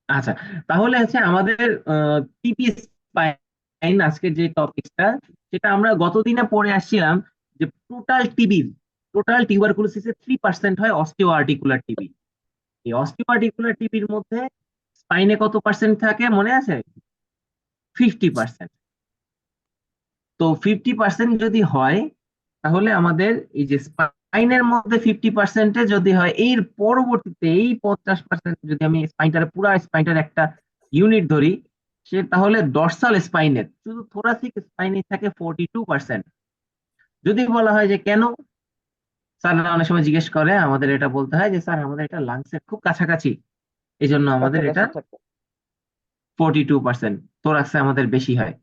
আচ্ছা, তাহলে হচ্ছে আমাদের টিপি স্পাইন আজকের যে টপিকটা, সেটা আমরা গতদিনে পড়ে আসছিলাম যে টোটাল টিউবারকুলোসিসের 3% হয় অস্টিও আর্টিকুলার টিবি। এই অস্টিও আর্টিকুলার টিবির মধ্যে স্পাইনে কত পার্সেন্ট থাকে মনে আছে? 50%। তো 50% যদি হয়, তাহলে আমাদের এই যে স্পাইনের মধ্যে 50%-এ যদি হয়, এর পরবর্তীতে এই 50% যদি আমি পুরো স্পাইনটার একটা ইউনিট ধরি, সে তাহলে ডর্সাল স্পাইনের শুধু থোরাসিক স্পাইনে থাকে 42%। যদি বলা হয় যে কেন, স্যাররা অনেক সময় জিজ্ঞেস করে, আমাদের এটা বলতে হয় যে স্যার আমাদের এটা লাংসের খুব কাছাকাছি, এই জন্য আমাদের এটা কাছাকাছি থাকে। 42%, থোরাক্সে আমাদের বেশি হয়।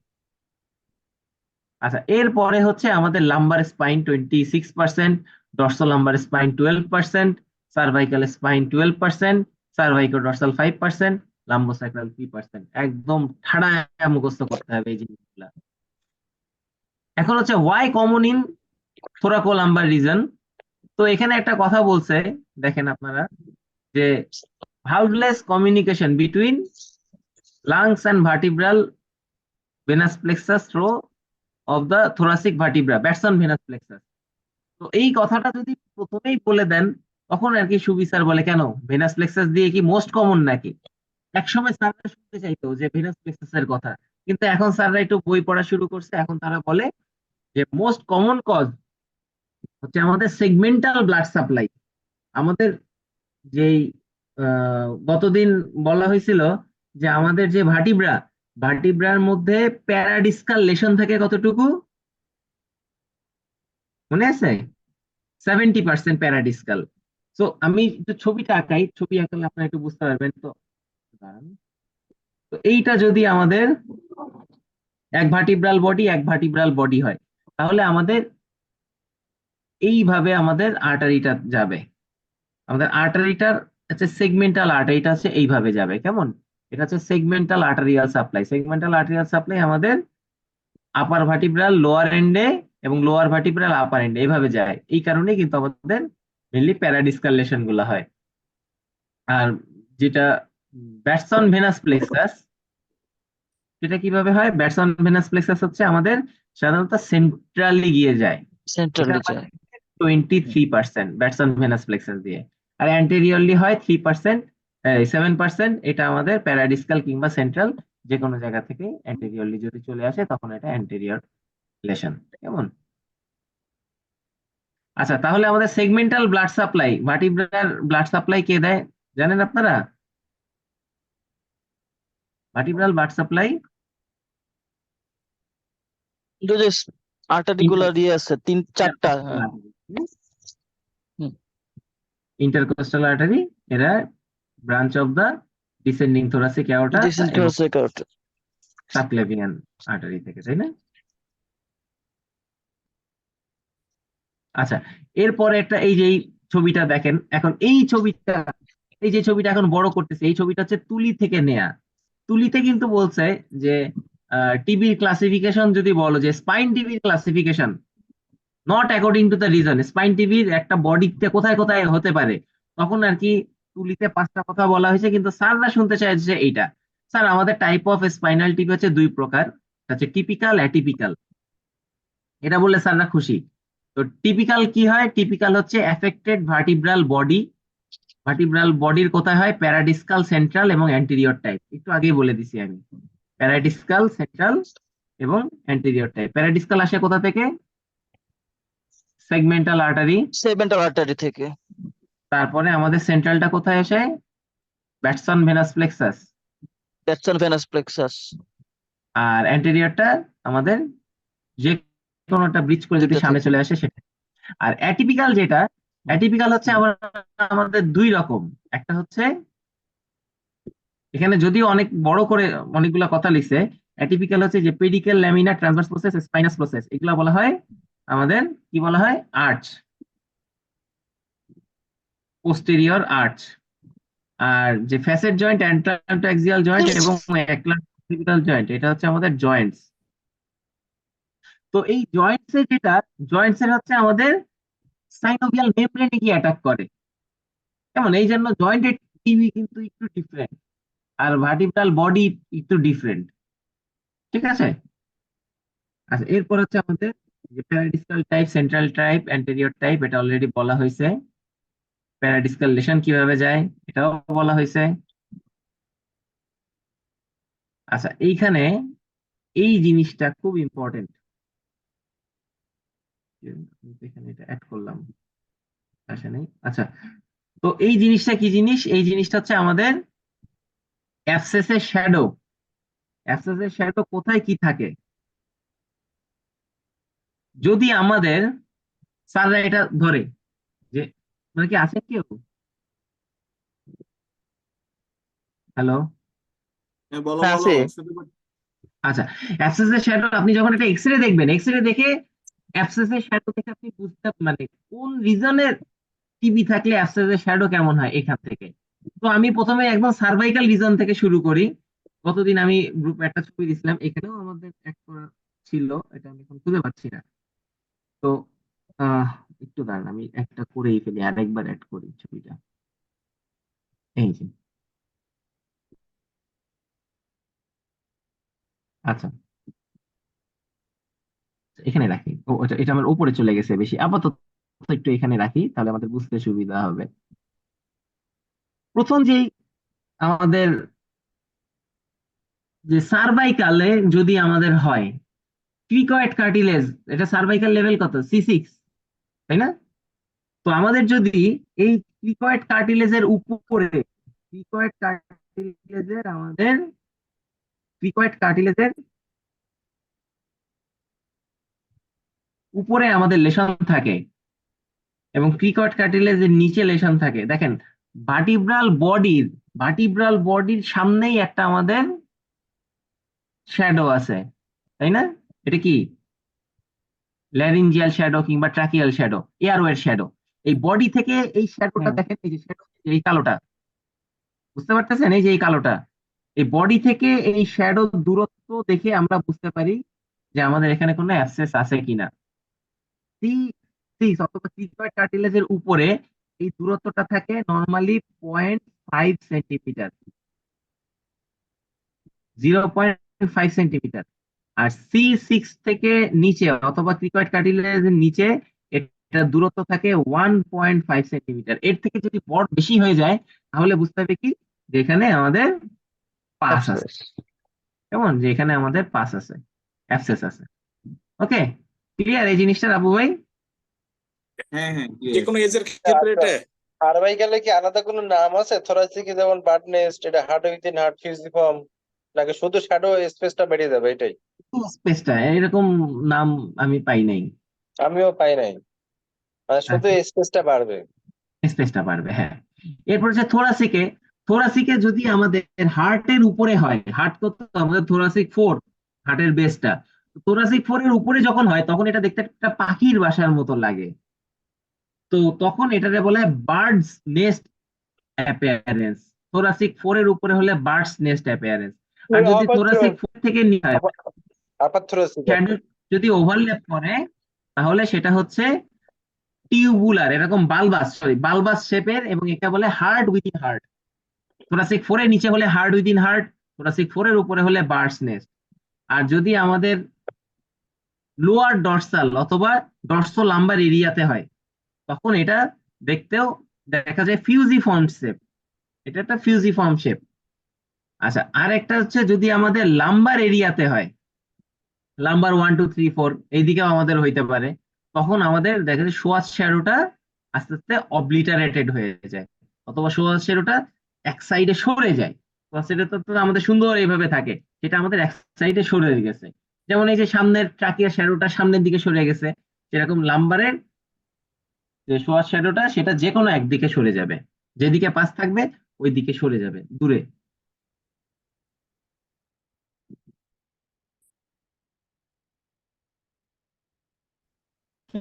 আচ্ছা, এরপরে হচ্ছে আমাদের lumbar spine 26%, dorsal lumbar spine 12%, cervical spine 12%, cervico dorsal 5%, lumbosacral 3%। একদম ঠাড়া মুখস্থ করতে হবে এই জিনিসগুলা। এখন হচ্ছে why common in thoraco lumbar region. তো এখানে একটা কথা বলছে, দেখেন আপনারা, যে valveless communication between lungs and vertebral venous plexus row of the thoracic vertebra, Batson venous plexus. তো এই কথাটা যদি প্রথমেই বলে দেন, তখন আর কি সুবিচার বলে কেন ভেনাস প্লেক্সাস দিয়ে কি মোস্ট কমন নাকি। একসময় স্যাররা শুনতে চাইতো যে ভেনাস প্লেক্সাস এর কথা, কিন্তু এখন স্যাররা একটু বই পড়া শুরু করছে, এখন তারা বলে যে মোস্ট কমন কজ হচ্ছে আমাদের সেগমেন্টাল ব্লাড সাপ্লাই। আমাদের যেই গতদিন বলা হয়েছিল যে আমাদের যে ভার্টিব্রার মধ্যে প্যারাডিসকাল লেশন থাকে কতটুকু মনে আছে? 70% প্যারাডিসকাল। তো আমি একটু ছবিটা আঁকাই, ছবি আঁকালে আপনারা একটু বুঝতে পারবেন। তো দাঁড়ান। তো এইটা যদি আমাদের এক ভার্টিব্রাল বডি হয়, তাহলে আমাদের এইভাবে আমাদের আর্টারিটা যাবে। আমাদের আর্টারিটার হচ্ছে সেগমেন্টাল আর্টারিটা হচ্ছে এইভাবে যাবে, কেমন? এটা হচ্ছে segmental arterial supply. Segmental arterial supply আমাদের আপার ভার্টিব্রাল লোয়ার এন্ডে এবং লোয়ার ভার্টিব্রাল আপার এন্ডে এইভাবে যায়। এই কারণেই কিন্তু আমাদের মেনলি প্যারাডিসকাল লেশন গুলো হয়। আর যেটা ব্যাটসন ভেনাস প্লেক্সাস, সেটা কিভাবে হয়? ব্যাটসন ভেনাস প্লেক্সাস হচ্ছে আমাদের সাধারণত সেন্ট্রালি গিয়ে যায়। এটা সেন্ট্রালি হয় যায়। 23% ব্যাটসন ভেনাস প্লেক্সাস দিয়ে। আর অ্যান্টেরিয়রলি হয় 3%, 7%। এটা আমাদের প্যারাডিসকাল কিংবা সেন্ট্রাল যে কোনো জায়গা থেকে অ্যান্টেরিয়রলি যদি চলে আসে, তখন এটা অ্যান্টেরিয়র লেশন, কেমন? আচ্ছা, তাহলে আমাদের segmental blood supply, vertebral blood supply কে দেয় জানেন আপনারা? ভার্টিব্রাল ব্লাড সাপ্লাই যদি আটটা গুলা দিয়ে আছে তিন চারটা, ইন্টারকোস্টাল হ্যাঁ। আর্টারি, হুম। ইন্টারকোস্টাল আর্টারি, এরা branch of the descending thoracic aorta এবং ডিসেন্ট করতে। সাবক্লেভিয়ান আর্টারি থেকে, তাই না? আচ্ছা, এরপরে একটা এই যে এই ছবিটা দেখেন, এখন এই যে ছবিটা এখন বড় করতেছে, এই ছবিটা হচ্ছে তুলি থেকে নেয়া। তুলিতে কিন্তু বলছে যে টিবির ক্লাসিফিকেশন যদি বলো যে স্পাইন টিবির classification not according to the region, spine টিবির একটা বডিতে কোথায় কোথায় হতে পারে, তখন আর কি তুলিতে 5টা কথা বলা হয়েছে, কিন্তু স্যাররা শুনতে চাইছে এইটা। স্যার আমাদের টাইপ অফ স্পাইনাল টিবি হচ্ছে দুই প্রকার, একটা হচ্ছে টিপিক্যাল, অ্যাটিপিক্যাল। এটা বললে স্যাররা খুশি। তো টিপিক্যাল কি হয়? টিপিক্যাল হচ্ছে এফেক্টেড ভার্টিব্রাল বডি। ভার্টিব্রাল বডির কোথায় হয়? প্যারাডিসকাল, সেন্ট্রাল এবং অ্যান্টেরিয়র টাইপ। একটু আগেই বলে দিছি আমি, প্যারাডিসকাল, সেন্ট্রাল এবং অ্যান্টেরিয়র টাইপ। প্যারাডিসকাল আসে কোথা থেকে? Segmental artery. সেভেন্টাল আর্টারি থেকে। তারপরে আমাদের সেন্ট্রালটা কোথায় আসে? Batson venous plexus. Batson venous plexus. আর অ্যান্টেরিয়রটা আমাদের যে কোনো একটা ব্রিজ করে যদি দুইটা সামনে থেকে। চলে আসে সেটা। আর অ্যাটিপিক্যাল যেটা, অ্যাটিপিক্যাল হচ্ছে আমাদের দুই রকম। একটা হচ্ছে, এখানে যদিও অনেক বড় করে অনেকগুলা কথা লিখছে, অ্যাটিপিক্যাল হচ্ছে যে pedicle, laminar, transverse process, spinous process, এগুলা বলা হয় আমাদের কি বলা হয়? Arch, posterior arch. আর যে ফ্যাসেট জয়েন্ট, অ্যাক্সিয়াল জয়েন্ট এবং অ্যাক্সিপিটাল জয়েন্ট, এটা হচ্ছে আমাদের জয়েন্টস। তো এই জয়েন্টস এর হচ্ছে আমাদের সাইনোভিয়াল মেমব্রেনে গিয়ে অ্যাটাক করে। যেমন এই জন্য জয়েন্টেড টিবি কিন্তু একটু ডিফারেন্ট। আর ভার্টিব্রাল বডি একটু ডিফারেন্ট, ঠিক আছে? আচ্ছা, এরপর হচ্ছে আমাদের যে paradiscal type, central type, anterior type, এটা অলরেডি বলা হয়েছে। প্যারাডিসকাল লেশন কিভাবে যায় এটাও বলা হয়েছে। আচ্ছা, এইখানে এই জিনিসটা খুব ইম্পর্টেন্ট, এখানে এটা অ্যাড করলাম, আসে নাই। আচ্ছা, তো এই জিনিসটা কি জিনিস? এই জিনিসটা হচ্ছে আমাদের অ্যাবসেসের শ্যাডো। অ্যাবসেসের শ্যাডো কোথায় কি থাকে? যদি আমাদের স্যাররা এটা ধরে যে, মানে কি আছে কেউ? হ্যালো? হ্যাঁ, বলো হ্যাঁ বলো আছে। শুনতে পাচ্ছি। আচ্ছা, অ্যাবসেসের শ্যাডো আপনি যখন একটা এক্সরে দেখবেন, এক্সরে দেখে অ্যাবসেসের শ্যাডো দেখে আপনি বুঝতে, মানে কোন রিজনের টিবি থাকলে অ্যাবসেসের শ্যাডো কেমন হয় এখান থেকে। তো আমি প্রথমে একদম সার্ভাইকাল রিজন থেকে শুরু করি। গতদিন আমি গ্রুপে একটা ছবি দিছিলাম, এখানেও আমাদের অ্যাড করা ছিল, এটা আমি এখন খুঁজে পাচ্ছি না। তো আহ একটু দাঁড়ান, আমি একটা করেই ফেলি, আরেকবার অ্যাড করি ছবিটা। এই যে, আচ্ছা, এখানে রাখি। ও এটা এটা আমার উপরে চলে গেছে বেশি, আপাতত একটু এখানে রাখি, তাহলে আমাদের বুঝতে সুবিধা হবে। প্রথম যেই আমাদের যে সার্ভাইকালে যদি আমাদের হয় ক্রিকয়েড কার্টিলেজ, এটা সার্ভাইকাল লেভেল কত? C6, তাই না? তো আমাদের যদি এই ক্রিকয়েড কার্টিলেজের উপরে, ক্রিকয়েড কার্টিলেজের আমাদের ক্রিকয়েড কার্টিলেজের উপরে আমাদের লেশন থাকে এবং ক্রিকয়েড কার্টিলেজের নিচে লেশন থাকে, দেখেন ভার্টিব্রাল বডির সামনেই একটা আমাদের শ্যাডো আছে, তাই না? এটা কি ল্যারিঞ্জিয়াল শ্যাডো কিংবা ট্রাকিয়াল শ্যাডো, এয়ারওয়ের শ্যাডো। এই বডি থেকে এই শ্যাডোটা হুম। দেখেন, এই যে শ্যাডো, এই কালোটা, বুঝতে পারতেছেন? এই যে এই কালোটা, এই বডি থেকে এই শ্যাডো দূরত্ব দেখে আমরা বুঝতে পারি যে আমাদের এখানে কোনো অ্যাবসেস আছে কিনা। C6 অথবা ক্রিকয়েড কার্টিলেজের উপরে এই দূরত্বটা থাকে নর্মালি 0.5 সেন্টিমিটার, 0.5 সেন্টিমিটার। আর C6 থেকে নিচে অথবা ক্রিকয়েড কার্টিলেজের নিচে এটা দূরত্ব থাকে 1.5 সেন্টিমিটার। এর থেকে যদি বড় বেশি হয়ে যায় তাহলে বুঝতে হবে কি, যে এখানে আমাদের পাস আছে। অ্যাবসেস। কেমন? যে এখানে আমাদের পাস আছে, অ্যাবসেস আছে। ওকে, ক্লিয়ার এই জিনিসটা আবু ভাই? হ্যাঁ হ্যাঁ, যে clear. কোনো এজের ক্ষেত্রে আচ্ছা, এটা সার্ভাইকালে কি আলাদা কোনো নাম আছে? থোরাসিকে যেমন বার্ড নেস্ট, এটা হার্ট উইথিন হার্ট ফিউজিফর্ম, নাকি শুধু শ্যাডো স্পেসটা বেরিয়ে যাবে এটাই? স্পেসটা এরকম নাম আমি পাই নাই। আমিও পাই নাই, মানে শুধু স্পেসটা বাড়বে। স্পেসটা বাড়বে, হ্যাঁ। এরপর হচ্ছে থোরাসিকে। থোরাসিকে যদি আমাদের হার্টের উপরে হয়, হার্ট কত আমাদের? থোরাসিক 4, হার্টের বেসটা। থোরাসিক 4 এর উপরে যখন হয় তখন এটা দেখতে একটা পাখির বাসার মতো লাগে। তো তখন এটাকে বলে বার্ডস নেস্ট অ্যাপিয়ারেন্স। থোরাসিক 4 এর উপরে হলে বার্ডস নেস্ট অ্যাপিয়ারেন্স। আর যদি থোরাসিক 4 থেকে নিয়ে হয়, আপার থোরাসিক আর শ্যাডো কি। যদি ওভারল্যাপ করে তাহলে সেটা হচ্ছে টিউবুলার, এরকম বালবাস শেপের, এবং একে বলে হার্ট উইথিন হার্ট। থোরাসিক 4 এর নিচে হলে হার্ট উইথিন হার্ট, থোরাসিক 4 এর উপরে হলে বার্ডস নেস্ট। আর যদি আমাদের লোয়ার ডর্সাল অথবা ডর্সো লাম্বার এরিয়াতে হয় তখন এটা দেখতেও দেখা যায় ফিউজিফর্ম শেপ, এটা একটা ফিউজিফর্ম শেপ। আচ্ছা, আর একটা হচ্ছে যদি আমাদের লাম্বার এরিয়াতে হয়, লাম্বার 1 2 3 4 এইদিকেও আমাদের হইতে পারে, তখন আমাদের দেখা যায় সোয়াস শ্যাডোটা আস্তে আস্তে অবলিটারেটেড হয়ে যায়, অথবা সোয়াস শ্যাডোটা এক সাইডে সরে যায়। সোয়াস শ্যাডোটা তো আমাদের সুন্দর এইভাবে থাকে, সেটা আমাদের এক সাইডে সরে গেছে। যেমন এই যে সামনের ট্রাকিয়া শ্যাডোটা সামনের দিকে সরে গেছে, সেরকম লাম্বারের যে সোয়াস শ্যাডোটা সেটা যে কোনো একদিকে সরে যাবে, যেদিকে পাশ থাকবে ওই দিকে সরে যাবে দূরে।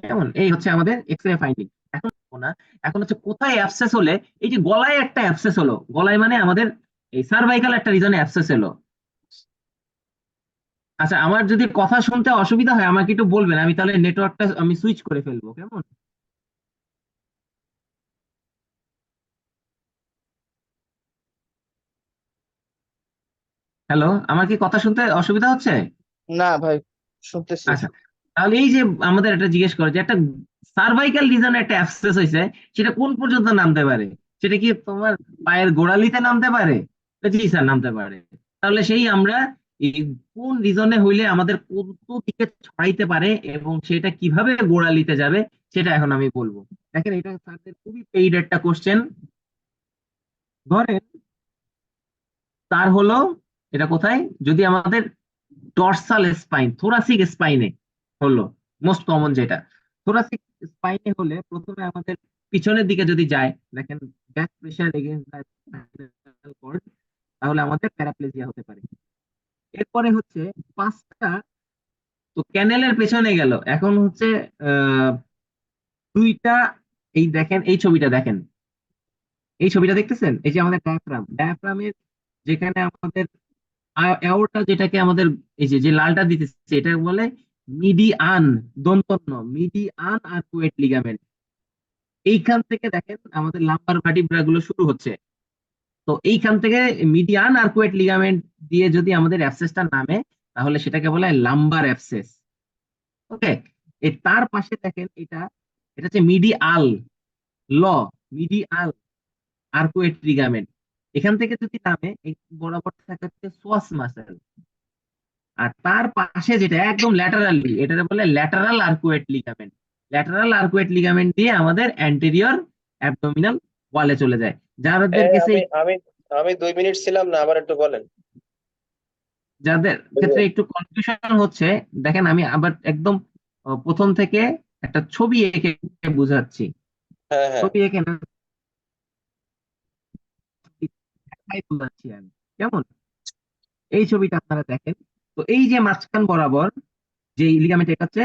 কেমন? এই হচ্ছে আমাদের এক্সরে ফাইন্ডিং। এখন না, এখন হচ্ছে কোথায় অ্যাবসেস হলে, এই যে গলায় একটা অ্যাবসেস হলো, গলায় মানে আমাদের এই সার্ভাইকাল একটা রিজনে অ্যাবসেস হলো। আচ্ছা, আমার যদি কথা শুনতে অসুবিধা হয় আমাকে একটু বলবেন, আমি তাহলে নেটওয়ার্কটা আমি সুইচ করে ফেলবো, কেমন? হ্যালো, আমার কি কথা শুনতে অসুবিধা হচ্ছে? না ভাই, শুনতেছি। আচ্ছা, তাহলে এই যে আমাদের একটা জিজ্ঞেস করে যে একটা সার্ভাইকাল রিজনে একটা অ্যাবসেস হয়েছে, সেটা কোন পর্যন্ত নামতে পারে? সেটা কি তোমার পায়ের গোড়ালিতে নামতে পারে? জি স্যার, নামতে পারে। তাহলে সেই আমরা এই কোন রিজনে হইলে আমাদের কত দিকে ছড়াইতে পারে এবং সেটা কিভাবে গোড়ালিতে যাবে সেটা এখন আমি বলবো। দেখেন, এটা স্যারদের খুবই পেইড একটা কোশ্চেন। ধরেন তার হলো, এটা কোথায়, যদি আমাদের ডরসাল স্পাইন, থোরাসিক স্পাইনে হলো মোস্ট কমন যেটা, থোরাসিক স্পাইনে হলে প্রথমে আমাদের পিছনের দিকে যদি যায়, দেখেন back pressure against the spinal cord, তাহলে আমাদের প্যারাপ্লেজিয়া হতে পারে। এরপরে হচ্ছে পাঁচটা, তো ক্যানেলের পেছনে গেল, এখন হচ্ছে আহ দুইটা, এই দেখেন এই ছবিটা দেখেন, এই ছবিটা দেখতেছেন, এই যে আমাদের ডায়াফ্রামের যেখানে আমাদের অ্যাওর্টা, যেটাকে আমাদের এই যে যে লালটা দিতেছে এটা বলে মিডিয়ান, দন্তন্য মিডিয়ান আর্কুয়েট লিগামেন্ট। এইখান থেকে দেখেন আমাদের লাম্বার ভার্টিব্রা গুলো শুরু হচ্ছে। তো এইখান থেকে মিডিয়ান আর্কুয়েট লিগামেন্ট দিয়ে যদি আমাদের অ্যাবসেসটা নামে, তাহলে সেটাকে বলা হয় লাম্বার অ্যাবসেস। ওকে, এই তার পাশে দেখেন এটা, এটা হচ্ছে মিডিয়াল ল, মিডিয়াল আর্কুয়েট লিগামেন্ট। এখান থেকে যদি নামে, এই বরাবর থাকে হচ্ছে সোয়াস মাসেল। আর তার পাশে যেটা একদম ল্যাটারালি, এটা বলে lateral arcuate ligament. Lateral arcuate ligament দিয়ে আমাদের অ্যান্টেরিয়র অ্যাবডোমিনাল ওয়ালে চলে যায়। যাদের কেসে, আমি আমি আমি 2 মিনিট ছিলাম না, আবার একটু বলেন। যাদের ক্ষেত্রে একটু কনফিউশন হচ্ছে, দেখেন আমি আবার একদম প্রথম থেকে একটা ছবি এঁকে বুঝাচ্ছি। হ্যাঁ, হ্যাঁ। ছবি এঁকে না দেখাই বোঝাচ্ছি আমি, কেমন? এই ছবিটা আপনারা দেখেন। তো এই যে মাঝখান বরাবর যে লিগামেন্ট, এটা হচ্ছে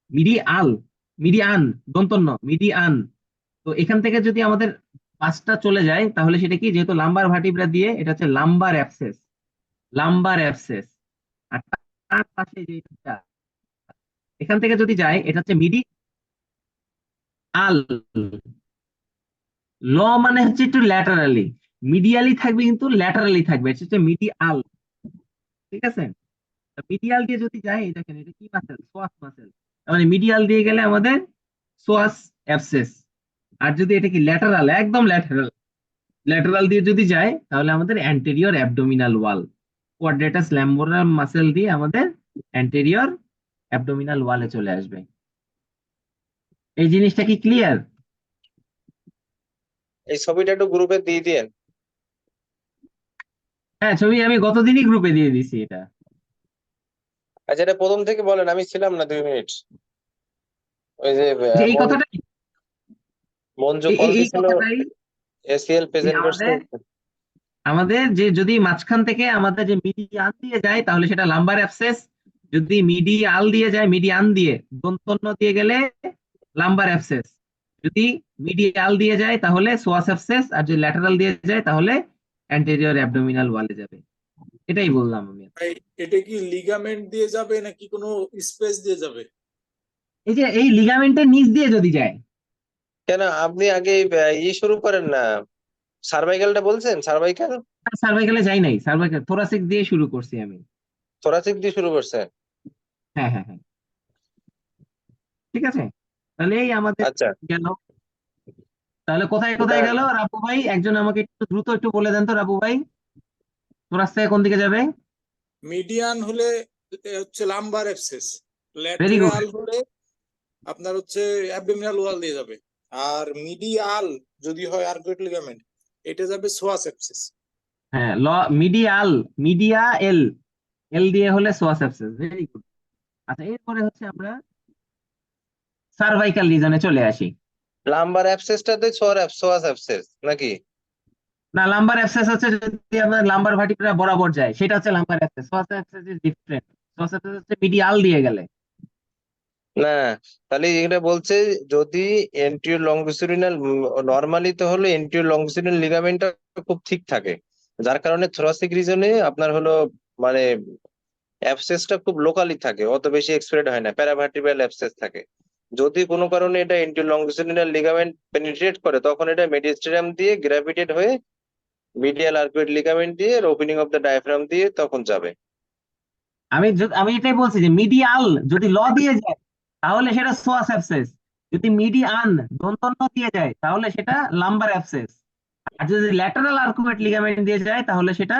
মিডিয়াল, মিডিয়ান, দন্তন্য মিডিয়ান। তো এখান থেকে যদি আমাদের পাঁচটা চলে যায়, তাহলে সেটা কি, যেহেতু লাম্বার ভার্টিব্রা দিয়ে, এটা হচ্ছে লাম্বার অ্যাবসেস, লাম্বার অ্যাবসেস। আর তার পাশে যে এখান থেকে যদি যায়, এটা হচ্ছে মিডিয়াল। ল মানে হচ্ছে একটু ল্যাটারালি, মিডিয়ালি থাকবে কিন্তু ল্যাটারালি থাকবে, এটা হচ্ছে মিডিয়াল। ঠিক আছে, মিডিয়াল দিয়ে যদি যায়, এই দেখেন এটা কি মাসেল, সোয়াস মাসেল। মানে মিডিয়াল দিয়ে গেলে আমাদের সোয়াস অ্যাবসেস। আর যদি এটা কি ল্যাটারাল, একদম ল্যাটারাল, ল্যাটারাল দিয়ে যদি যায়, তাহলে আমাদের anterior abdominal wall, quadratus lumborum muscle দিয়ে আমাদের অ্যান্টেরিয়র অ্যাবডোমিনাল ওয়ালে চলে আসবে। এই জিনিসটা কি ক্লিয়ার? এই ছবিটা একটু গ্রুপে দিয়ে দিয়েন। হ্যাঁ, ছবি আমি গতদিনই গ্রুপে দিয়ে দিছি এটা। আচ্ছা, এটা প্রথম থেকে বলেন, আমি ছিলাম না 2 মিনিট। ওই যে যে এই কথাটা, মঞ্জু এই কল এই- এই দিছিল, কথাটাই, এসিএল এই প্রেজেন্ট করছে। আমাদের যে যদি মাঝখান থেকে আমাদের যে মিডিয়ান দিয়ে যায়, তাহলে সেটা লাম্বার অ্যাবসেস। যদি মিডিয়াল দিয়ে যায়, মিডিয়ান দিয়ে দন্তন্য দিয়ে গেলে লাম্বার অ্যাবসেস। যদি মিডিয়াল দিয়ে যায় তাহলে সোয়াস অ্যাবসেস, আর যদি ল্যাটারাল দিয়ে যায় তাহলে অ্যান্টেরিয়র অ্যাবডোমিনাল ওয়ালে যাবে। এটাই বললাম আমি। ভাই, এটা কি লিগামেন্ট দিয়ে যাবে নাকি কোনো স্পেস দিয়ে যাবে? এই যে এই লিগামেন্টের নিচ দিয়ে যদি যায়, কেন আপনি আগে শুরু করেন না, সার্ভাইকালটা বলছেন, সার্ভাইকাল সার্ভাইকালে যাই নাই, সার্ভাইকাল থোরাসিক দিয়ে শুরু করছি আমি। থোরাসিক দিয়ে শুরু করছেন। হ্যাঁ হ্যাঁ হ্যাঁ, ঠিক আছে। তাহলে এই আমাদের আচ্ছা, গেল। তাহলে কোথায় এটা কোথায় গেল রাবু ভাই, একজন আমাকে একটু দ্রুত একটু বলে দেন তো রাবু ভাই, থোরাস থেকে কোন দিকে যাবে? মিডিয়ান হলে হচ্ছে lumbar abscess, very good. Lateral হলে আপনার হচ্ছে অ্যাবডোমিনাল ওয়াল দিয়ে যাবে, আর মিডিয়াল যদি হয় আর্কুয়েট লিগামেন্ট, এটা যাবে সোয়াস অ্যাবসেস। হ্যাঁ, মিডিয়াল, মিডিয়া এল, এল দিয়ে হলে সোয়াস অ্যাবসেস। Very good. আচ্ছা, এরপরে হচ্ছে আমরা সার্ভাইকাল রিজনে চলে আসি। লাম্বার অ্যাবসেসটাতে সোয়াস অ্যাবসেস নাকি? না, লাম্বার অ্যাবসেস হচ্ছে যদি আপনার লাম্বার ভার্টিব্রা বরাবর যায়, সেটা হচ্ছে lumbar abscess. Psoas abscess is different. Psoas abscess হচ্ছে মিডিয়াল দিয়ে গেলে। না, তাহলে এটা বলছে যদি এন্টিরিয়র লংগিটিউডিনাল, নরমালি তো হলো এন্টিরিয়র লংগিটিউডিনাল লিগামেন্টটা খুব ঠিক থাকে, যার কারণে থোরাসিক রিজনে আপনার হলো মানে অ্যাবসেসটা খুব লোকালি থাকে, অত বেশি এক্সপ্রেড হয় না, প্যারাভার্টিব্রাল অ্যাবসেস থাকে। যদি কোনো কারণে এটা এন্টিরিয়র লংগিটিউডিনাল লিগামেন্ট পেনিট্রেট করে, তখন এটা মেডিস্টেরিয়াম দিয়ে গ্রাভিটেট হয়ে মিডিয়াল আর্কুয়েট লিগামেন্ট দিয়ে ওপেনিং অফ দ্য ডায়াফ্রাম দিয়ে তখন যাবে। আমি এটাই বলছি যে মিডিয়াল যদি ল দিয়ে যায় তাহলে সেটা সোয়াস অ্যাবসেস, যদি মিডিয়ান দন্তন্য দিয়ে যায় তাহলে সেটা লাম্বার অ্যাবসেস, আর যদি ল্যাটারাল আর্কুমেট লিগামেন্ট দিয়ে যায় তাহলে সেটা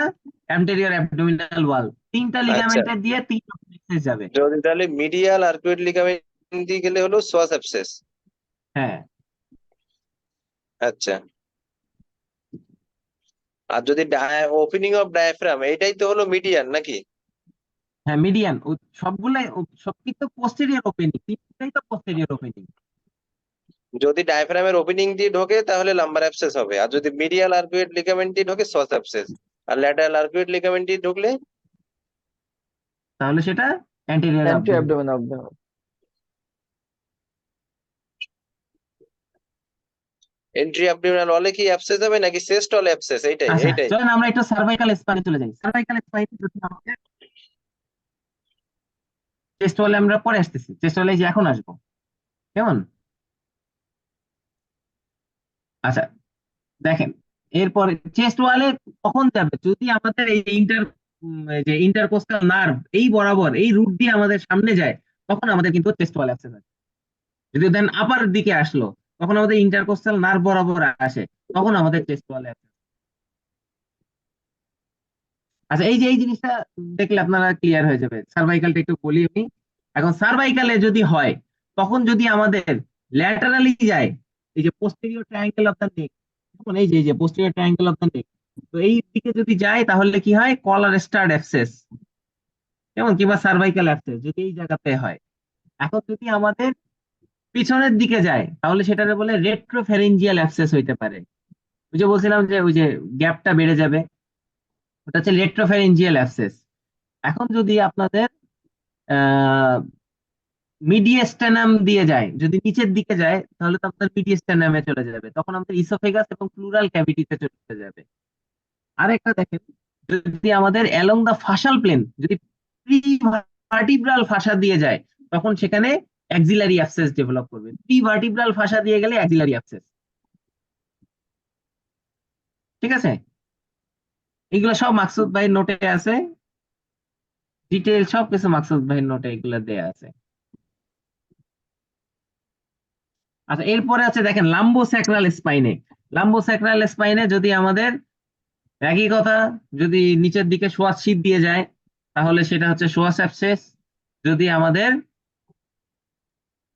অ্যান্টেরিয়র অ্যাবডোমিনাল ওয়াল। তিনটা আচ্ছা, লিগামেন্টের দিয়ে তিন অ্যাবসেস যাবে। যদি তাহলে মিডিয়াল আর্কুয়েট লিগামেন্ট দিয়ে গেলে হলো সোয়াস অ্যাবসেস। হ্যাঁ আচ্ছা, আর যদি ওপেনিং অফ ডায়াফ্রাম এটাই তো হলো মিডিয়ান নাকি? হ্যাঁ মিডিয়ান সবগুলাই সবকিছু তো পোস্টেরিয়র ওপেনিং, তিনটাই তো পোস্টেরিয়র ওপেনিং। যদি ডায়াফ্রামের ওপেনিং দিয়ে ঢোকে তাহলে লাম্বার অ্যাবসেস হবে, আর যদি মিডিয়াল আর্কুয়েট লিগামেন্ট দিয়ে ঢোকে সোয়াস অ্যাবসেস, আর ল্যাটারাল আর্কুয়েট লিগামেন্ট দিয়ে ঢুকলে তাহলে সেটা anterior anti abdominal. Abdominal. Entry abdominal ওয়ালে কি অ্যাবসেস হবে নাকি চেস্ট ওয়ালে অ্যাবসেস? এইটাই আচ্ছা এইটাই চলেন আমরা একটু সার্ভাইকাল স্পাইনে চলে যাই। সার্ভাইকাল স্পাইন যদি আমাদের চেস্ট ওয়ালে আমরা পরে আসতেছি, চেস্ট ওয়ালে যে এখন আসবো কেমন। আচ্ছা দেখেন, এরপরে চেস্ট ওয়ালে কখন যাবে, যদি আমাদের এই যে ইন্টারকোস্টাল নার্ভ এই বরাবর এই রুট দিয়ে আমাদের সামনে যায় তখন আমাদের কিন্তু চেস্ট ওয়াল অ্যাবসেস আছে। যদি দেন আপার দিকে আসলো তখন আমাদের ইন্টারকোস্টাল নার্ভ বরাবর আসে তখন আমাদের চেস্ট ওয়াল অ্যাবসেস। আচ্ছা এই যে এই জিনিসটা দেখলে আপনারা ক্লিয়ার হয়ে যাবে। সার্ভাইকালটা একটু বলি আমি এখন। সার্ভাইকালে যদি হয় তখন যদি আমাদের ল্যাটারালি যায়, এই যে পোস্টেরিয়র ট্রায়াঙ্গেল অফ দ্য নেক, এই যে পোস্টেরিয়র ট্রায়াঙ্গেল অফ দ্য নেক, তো এই দিকে যদি যায় তাহলে কি হয়, কলার স্টার্ট অ্যাবসেস যেমন কিংবা সার্ভাইকাল অ্যাবসেস যদি এই জায়গাতে হয়। এখন যদি আমাদের পিছনের দিকে যায় তাহলে সেটাকে বলে রেট্রোফ্যারিঞ্জিয়াল অ্যাবসেস হইতে পারে। ওই যে বলছিলাম যে ওই যে গ্যাপটা বেড়ে যাবে, ওটা হচ্ছে রেট্রোফ্যারিঞ্জিয়াল অ্যাবসেস। এখন যদি আপনাদের আহ মিডিয়েস্টানাম দিয়ে যায়, যদি নিচের দিকে যায় তাহলে তো আপনার মিডিয়েস্টানামে চলে যাবে, তখন আমাদের ইসোফেগাস এবং প্লুরাল ক্যাভিটিতে চলে যাবে। আরেকটা দেখেন, যদি আমাদের অ্যালং দা ফাসাল প্লেন যদি প্রি ভার্টিব্রাল ফাসা দিয়ে যায় তখন সেখানে অ্যাক্সিলারি অ্যাবসেস ডেভেলপ করবে। প্রি ভার্টিব্রাল ফাসা দিয়ে গেলে অ্যাক্সিলারি অ্যাবসেস। ঠিক আছে, এগুলো সব মাকসুদ ভাই নোটে আছে, ডিটেইল সবকিছু মাকসুদ ভাইয়ের নোটে এগুলো দেয়া আছে। আচ্ছা এরপরে আছে দেখেন লাম্বোস্যাক্রাল স্পাইনে। লাম্বোস্যাক্রাল স্পাইনে যদি আমাদের একই কথা, যদি নিচের দিকে সোয়াস শীত দিয়ে যায় তাহলে সেটা হচ্ছে সোয়াস অ্যাবসেস। যদি আমাদের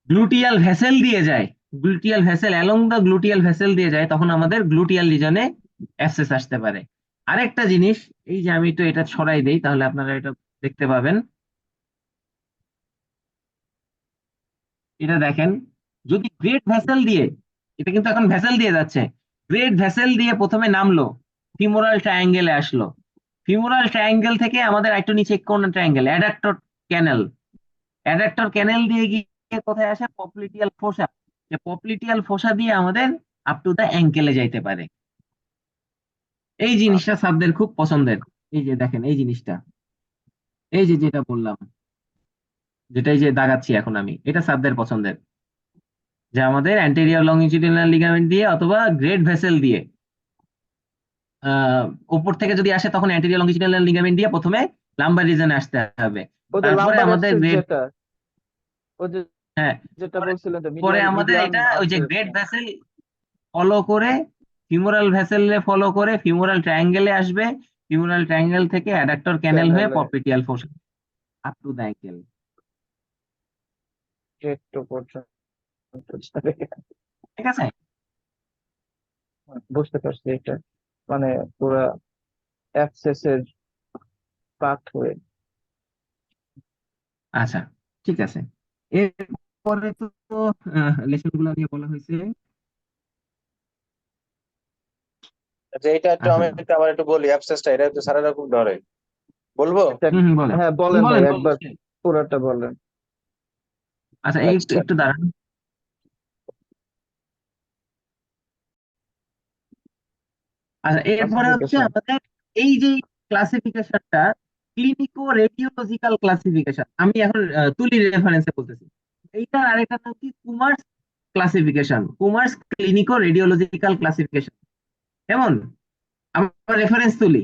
গ্লুটিয়াল ভেসেল দিয়ে যায়, গ্লুটিয়াল ভেসেল অ্যালং দা গ্লুটিয়াল ভেসেল দিয়ে যায় তখন আমাদের গ্লুটিয়াল রিজনে অ্যাবসেস আসতে পারে। আরেকটা জিনিস, এই যে আমি তো এটা ছড়াই দেই তাহলে আপনারা এটা দেখতে পাবেন। এটা দেখেন, যদি গ্রেট ভেসেল দিয়ে, এটা কিন্তু এখন ভেসেল দিয়ে যাচ্ছে, গ্রেট ভেসেল দিয়ে প্রথমে নামলো, ফিমোরাল ট্রায়াঙ্গেলে আসলো, ফিমোরাল ট্রায়াঙ্গেল থেকে আমাদের একটু নিচে কোন ট্রায়াঙ্গেল, অ্যাডাক্টর ক্যানেল, অ্যাডাক্টর ক্যানেল দিয়ে গিয়ে কোথায় আসে, পপলিটিয়াল ফোসা, যে পপলিটিয়াল ফোসা দিয়ে আমাদের আপ টু দা অ্যাঙ্কেলে যাইতে পারে। এই জিনিসটা স্যারদের খুব পছন্দের। এই যে দেখেন এই জিনিসটা, এই যে যেটা বললাম, যেটাই যে দাগাচ্ছি এখন আমি, এটা স্যারদের পছন্দের, যে আমাদের অ্যান্টেরিয়র লংজিটিউডিনাল লিগামেন্ট দিয়ে অথবা গ্রেট ভেসেল দিয়ে উপর থেকে যদি আসে তখন অ্যান্টেরিয়র লংজিটিউডিনাল লিগামেন্ট দিয়ে প্রথমে লাম্বার রিজনে আসতে হবে। ওই যে তারপরে লাম্বার আমাদের অ্যাবসেস গ্রেট, যেটা, ওই যে হ্যাঁ যেটা পরে বলছিলেন যে পরে মিডিয়াল আমাদের মিডিয়ান এটা ওই যে অ্যাবসেস। গ্রেট ভেসেল ফলো করে ফিমোরাল ভেসেলে ফলো করে ফিমোরাল ট্রায়াঙ্গেলে আসবে, ফিমোরাল ট্রায়াঙ্গেল থেকে অ্যাডাক্টর ক্যানেল হয়ে ক্যানেলে popliteal fossa up to the ankle. একটু পর্যন্ত যাবে। ঠিক আছে, বুঝতে পারছি এটা, মানে পুরা অ্যাক্সেসের পাথওয়ে। আচ্ছা ঠিক আছে। এরপরে তো লেসন গুলো নিয়ে বলা হয়েছে। আচ্ছা, এটা একটু আচ্ছা আমি আবার একটু বলি অ্যাবসেসটা, এটা তো সারা রকম ধরে বলবো। বলেন হ্যাঁ বলেন ভাই, বলেন বলেন। একবার পুরাটা বলেন। আচ্ছা এই একটু আচ্ছা, একটু দাঁড়ান। আচ্ছা এরপরে হচ্ছে ক্লাসিফিকেশন। আমাদের এই যে ক্লাসিফিকেশনটা, ক্লিনিকো রেডিওলজিক্যাল ক্লাসিফিকেশন, আমি এখন তুলি রেফারেন্সে বলতেছি। এইটার আরেকটা নাম কি, Kumar's classification, Kumar's ক্লিনিকো radiological classification. কেমন, আমরা রেফারেন্স তুলি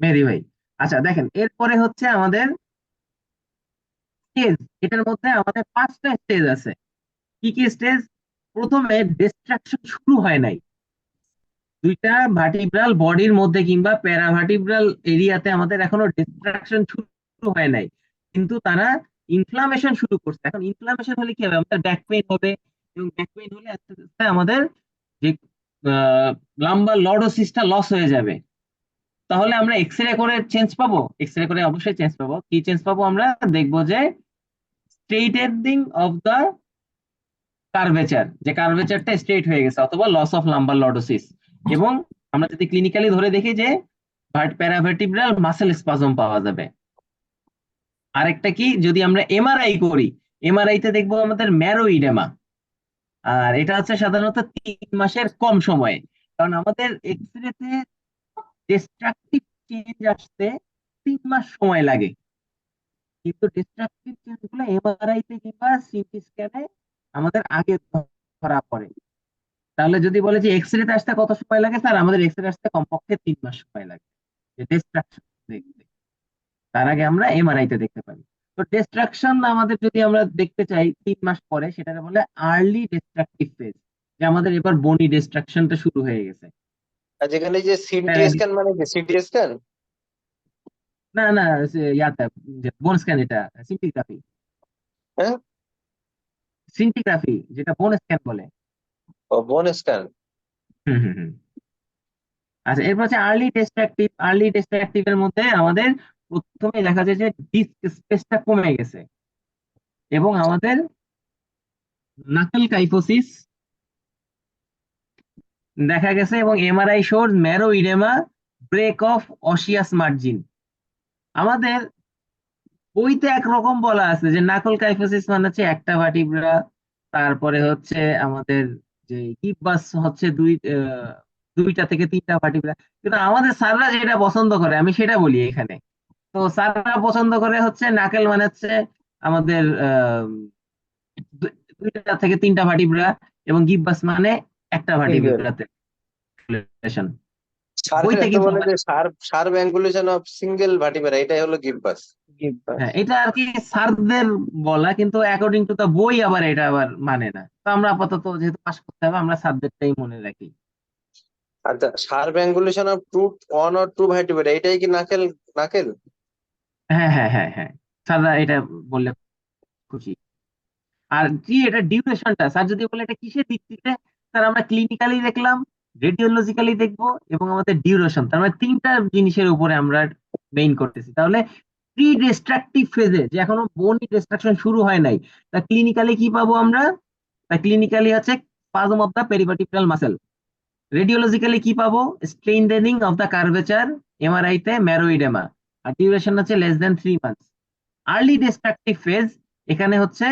মেহেদি ভাই। আচ্ছা দেখেন, এরপরে হচ্ছে আমাদের স্টেজ। এটার মধ্যে আমাদের 5টা স্টেজ আছে। কি কি স্টেজ? প্রথমে ডিস্ট্রাকশন শুরু হয় নাই, দুইটা ভার্টিব্রাল বডির মধ্যে কিংবা প্যারাভার্টিব্রাল এরিয়াতে আমাদের এখনো ডিস্ট্রাকশন শুরু হয় নাই, কিন্তু তারা ইনফ্লামেশন শুরু করছে। এখন ইনফ্লামেশন হলে কি হবে? আমাদের ব্যাক পেইন হবে, এবং ব্যাক পেইন হলে আস্তে আস্তে আমাদের যে লাম্বার লর্ডোসিসটা লস হয়ে যাবে। তাহলে আমরা এক্স রে করে চেঞ্জ পাবো? এক্স রে করে অবশ্যই চেঞ্জ পাবো। কি চেঞ্জ পাবো? আমরা দেখবো যে স্ট্রেইটেনিং অফ দা কার্ভেচার, যে কার্ভেচারটা স্ট্রেট হয়ে গেছে, অথবা লস অফ লাম্বার লর্ডোসিস। এবং আমরা যদি ক্লিনিক্যালি ধরে দেখি যে প্যারাভার্টিব্রাল মাসেল স্পাজম পাওয়া যাবে। আরেকটা কি, যদি আমরা এমআরআই করি, এমআরআই তে দেখবো আমাদের ম্যারো ইডেমা। আর এটা হচ্ছে সাধারণত 3 মাসের কম সময়ে, কারণ আমাদের এক্স রে তে ডিস্ট্রাকটিভ চেঞ্জ আসতে 3 মাস সময় লাগে, কিন্তু ডিস্ট্রাকটিভ চেঞ্জ গুলো এমআরআই তে কিংবা সিটি স্ক্যানে আমাদের আগে ধরা পড়ে। তাহলে যদি বলে যে এক্স রে তে আসতে কত সময় লাগে, স্যার আমাদের এক্স রে আসতে কমপক্ষে 3 মাস সময় লাগে যে ডিস্ট্রাকশন দেখতে। তার আগে আমরা এমআরআই তে দেখতে পারি। তো ডিস্ট্রাকশন আমাদের যদি আমরা দেখতে চাই 3 মাস পরে, সেটাকে বলে আর্লি ডিস্ট্রাকটিভ ফেজ, যে আমাদের এবার বনি ডিস্ট্রাকশনটা শুরু হয়ে গেছে। আর যেখানে যে সিটি প্যারাডি স্ক্যান মানে কি সিটি স্ক্যান? না না, ইয়াতে বোন স্ক্যান, এটা সিন্টিগ্রাফি। হ্যাঁ, সিন্টিগ্রাফি যেটা বোন স্ক্যান বলে। ও বোন স্ক্যান। হুম হুম হুম। আচ্ছা, এরপর হচ্ছে আর্লি ডিস্ট্রাকটিভ। আর্লি ডিস্ট্রাকটিভ এর মধ্যে আমাদের প্রথমে দেখা যায় যে ডিস্ক স্পেসটা কমে গেছে, এবং আমাদের নাকেল কাইফোসিস দেখা গেছে, এবং MRI shows marrow oedema, break of osseous margin. আমাদের বইতে একরকম বলা আছে যে নাকল কাইফোসিস মানে হচ্ছে একটা ভার্টিব্রা, তারপরে হচ্ছে আমাদের যে কিববাস হচ্ছে দুইটা থেকে তিনটা ভার্টিব্রা। কিন্তু আমাদের স্যাররা যেটা পছন্দ করে আমি সেটা বলি এখানে। তো স্যাররা পছন্দ করে হচ্ছে নাকেল মানে হচ্ছে আমাদের দুইটা থেকে তিনটা ভার্টিব্রা, এবং গিববাস মানে একটা সিঙ্গেল। ভার্টিব্রাতে রিলেশন। সার্ভে বইতে তো কিন্তু বলে যে serve angulation of single vertebra, এটাই হলো গিববাস। গিব্বাস। হ্যাঁ, এটা আর কি স্যারদের বলা, কিন্তু অ্যাকর্ডিং টু দা বই আবার এটা আবার মানে না। তো আমরা আপাতত যেহেতু পাস করতে হবে, আমরা স্যারদেরটাই মনে রাখি। আচ্ছা, sharp angulation of one or two vertebra, এটাই কি নাকেল? নাকেল। হ্যাঁ হ্যাঁ হ্যাঁ হ্যাঁ, স্যাররা এটা বললে খুশি। আর কি এটা ডিউরেশনটা, স্যার যদি বলে এটা কিসের ভিত্তিতে, স্যার আমরা ক্লিনিক্যালি দেখলাম, রেডিওলজিক্যালি দেখবো, এবং আমাদের ডিউরেশন, তার মানে 3টা জিনিসের উপরে আমরা মেইন করতেছি। তাহলে প্রি ডিস্ট্রাকটিভ ফেজে, যে এখনো বোনি ডিস্ট্রাকশন শুরু হয় নাই, তা ক্লিনিক্যালি কি পাবো আমরা? তা ক্লিনিক্যালি হচ্ছে স্পাজম অফ দা পেরিভার্টিব্রাল মাসেল। রেডিওলজিক্যালি কি পাবো? স্ট্রেইথেনিং অফ দা কার্ভেচার, এমআরআই তে ম্যারোইডেমা। আর ডিউরেশন হচ্ছে less than 3 months। Early destructive phase, এখানে হচ্ছে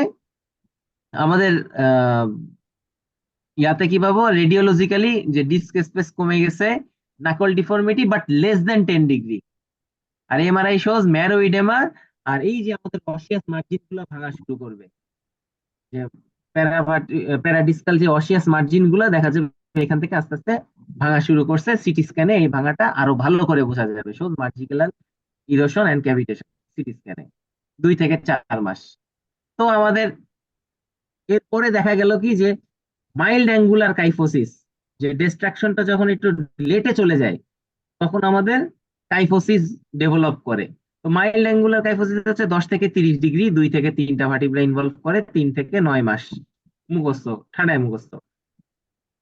আমাদের আহ ইয়াতে কি পাবো? রেডিওলজিক্যালি যে ডিস্ক স্পেস কমে গেছে, knuckle deformity but less than 10 ডিগ্রি। আর এমআরআই শোজ ম্যারোইডেমা। আর এই যে আমাদের অসিয়াস মার্জিন গুলো ভাঙা শুরু করবে, যে প্যারাডিসকাল যে অসিয়াস মার্জিন গুলো দেখা যাবে এখান থেকে আস্তে আস্তে ভাঙা শুরু করছে। সিটি স্ক্যানে এই ভাঙাটা আরো ভালো করে বোঝা যাবে, shows marginal erosion and cavitation CT স্ক্যানে 2 থেকে 4 মাস। তো আমাদের এরপরে দেখা গেল কি, যে মাইল্ড অ্যাঙ্গুলার কাইফোসিস, যে ডিস্ট্রাকশনটা যখন একটু লেটে চলে যায়, তখন আমাদের কাইফোসিস ডেভেলপ করে। তো মাইল্ড অ্যাঙ্গুলার কাইফোসিস হচ্ছে 10 থেকে 30 ডিগ্রি, 2 থেকে 3টা ভার্টিব্রা ইনভলভ করে, 3 থেকে 9 মাস। মুখস্থ, ঠান্ডায় মুখস্থ।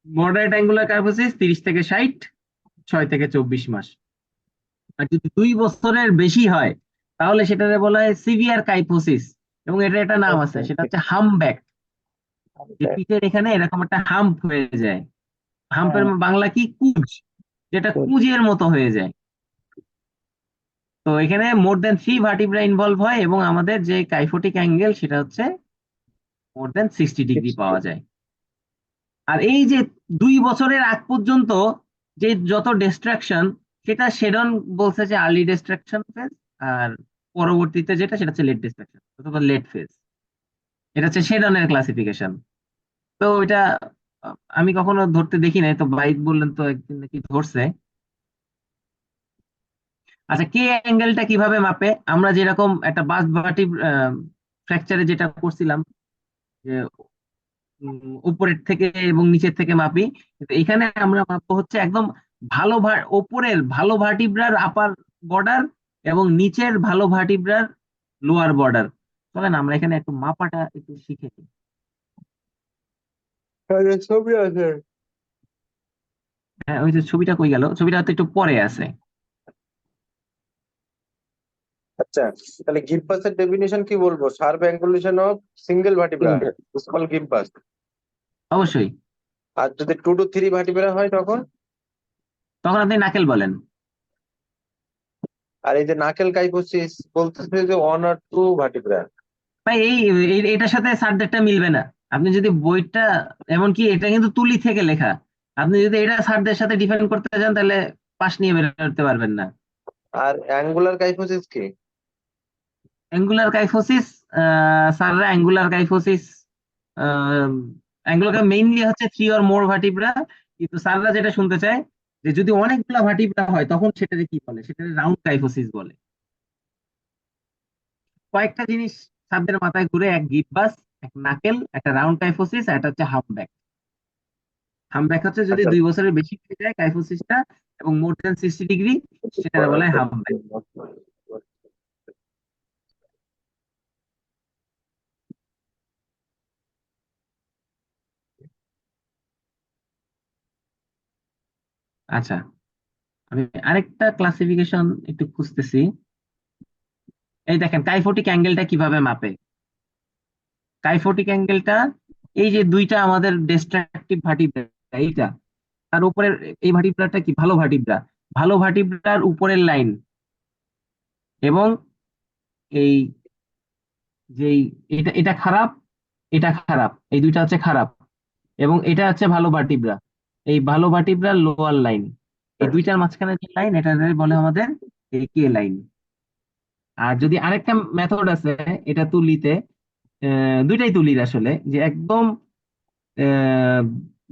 মডারেট অ্যাঙ্গুলার কাইফোসিস 30 থেকে 60, 6 থেকে 24 মাস। আর যদি 2 বছরের বেশি হয়, তাহলে সেটাকে বলা হয় সিভিয়ার কাইফোসিস, এবং এটা একটা নাম আছে, সেটা হচ্ছে হামব্যাক। যে পিঠের এখানে এরকম একটা হাম্প হয়ে যায়। হাম্পের বাংলা কি? কুঁজ, যেটা কুঁজের মতো হয়ে যায়। তো এখানে more than 3 ভার্টিব্রা ইনভলভ হয়, এবং আমাদের যে কাইফোটিক অ্যাঙ্গেল সেটা হচ্ছে more than 60 ডিগ্রি পাওয়া যায়। আর এই যে 2 বছরের আগ পর্যন্ত যে যত ডিস্ট্রাকশন, সেটা শেডন বলছে যে আর্লি ডিস্ট্রাকশন ফেজ, আর পরবর্তীতে যেটা সেটা হচ্ছে লেট ডিস্ট্রাকশন অথবা লেট ফেজ। এটা হচ্ছে শেডনের ক্লাসিফিকেশন। তো এটা আমি কখনো ধরতে দেখি নাই, তো বাইক বললেন তো একদিন নাকি ধরছে। আচ্ছা, কে অ্যাঙ্গেলটা কিভাবে মাপে? আমরা যেরকম একটা বাস ভার্টি ফ্র্যাকচারে যেটা করছিলাম, যে উপরের থেকে এবং নিচের থেকে মাপি, কিন্তু এখানে আমরা মাপবো হচ্ছে একদম ওপরের ভালো ভার্টিব্রার আপার বর্ডার এবং নিচের ভালো ভার্টিব্রার লোয়ার বর্ডার। চলেন আমরা এখানে একটু মাপাটা একটু শিখে নিই। ছবি আছে। হ্যাঁ, ওই যে ছবিটা কই গেল, ছবিটা তো একটু পরে আছে। আচ্ছা, তাহলে গিম্পাসের ডেফিনিশন কি বলবো? Sharp angulation of single vertebra, small gibbus. অবশ্যই। আর যদি 2 to 3 ভার্টিব্রা হয় তখন? তখন আপনি নাকেল বলেন। আর এই যে নাকেল কাইফোসিস বলতেছে যে 1 or 2 ভার্টিব্রা। ভাই এটার সাথে সাবজেক্টটা মিলবে না। আপনি যদি বইটা, এমনকি এটা কিন্তু তুলি থেকে লেখা, আপনি যদি এটা স্যারদের সাথে ডিফেন্ড করতে যান তাহলে পাশ নিয়ে বেরোতে পারবেন না। আর অ্যাঙ্গুলার কাইফোসিস কি? অ্যাঙ্গুলার কাইফোসিস, স্যাররা অ্যাঙ্গুলার মেইনলি হচ্ছে 3 or more ভার্টিব্রা, কিন্তু স্যাররা যেটা শুনতে চায় যে যদি অনেকগুলা ভার্টিব্রা হয় তখন সেটাকে কি বলে, সেটাকে রাউন্ড কাইফোসিস বলে। কয়েকটা জিনিস স্যারদের মাথায় ঘুরে, এক গিববাস, এক নাকেল, একটা রাউন্ড কাইফোসিস, আর একটা হচ্ছে হাফব্যাক। হামব্যাক হচ্ছে যদি আচ্ছা। 2 বছরের বেশি হয়ে যায় কাইফোসিসটা এবং মোর দেন 60 ডিগ্রি, সেটা বলা হয় হামব্যাক। আচ্ছা, আমি আরেকটা ক্লাসিফিকেশন একটু খুঁজতেছি। এই দেখেন কাইফোটিক অ্যাঙ্গেলটা কিভাবে মাপে। কাইফোটিক অ্যাঙ্গেলটা, এই যে দুইটা আমাদের ডিস্ট্রাকটিভ ভার্টিব্রা, এইটা তার উপরের এই ভার্টিব্রাটা কি ভালো ভার্টিব্রা, ভালো ভার্টিব্রার উপরের লাইন এবং এই যেই এটা এটা খারাপ, এটা খারাপ, এই দুইটা হচ্ছে খারাপ, এবং এটা হচ্ছে ভালো ভার্টিব্রা, এই ভালো ভার্টিব্রার লোয়ার লাইন, এই দুইটার মাঝখানে যে লাইন এটা বলে আমাদের এই কে লাইন। আর যদি আরেকটা মেথড আছে এটা তুলিতে, দুইটাই তুলির আসলে, যে একদম আহ,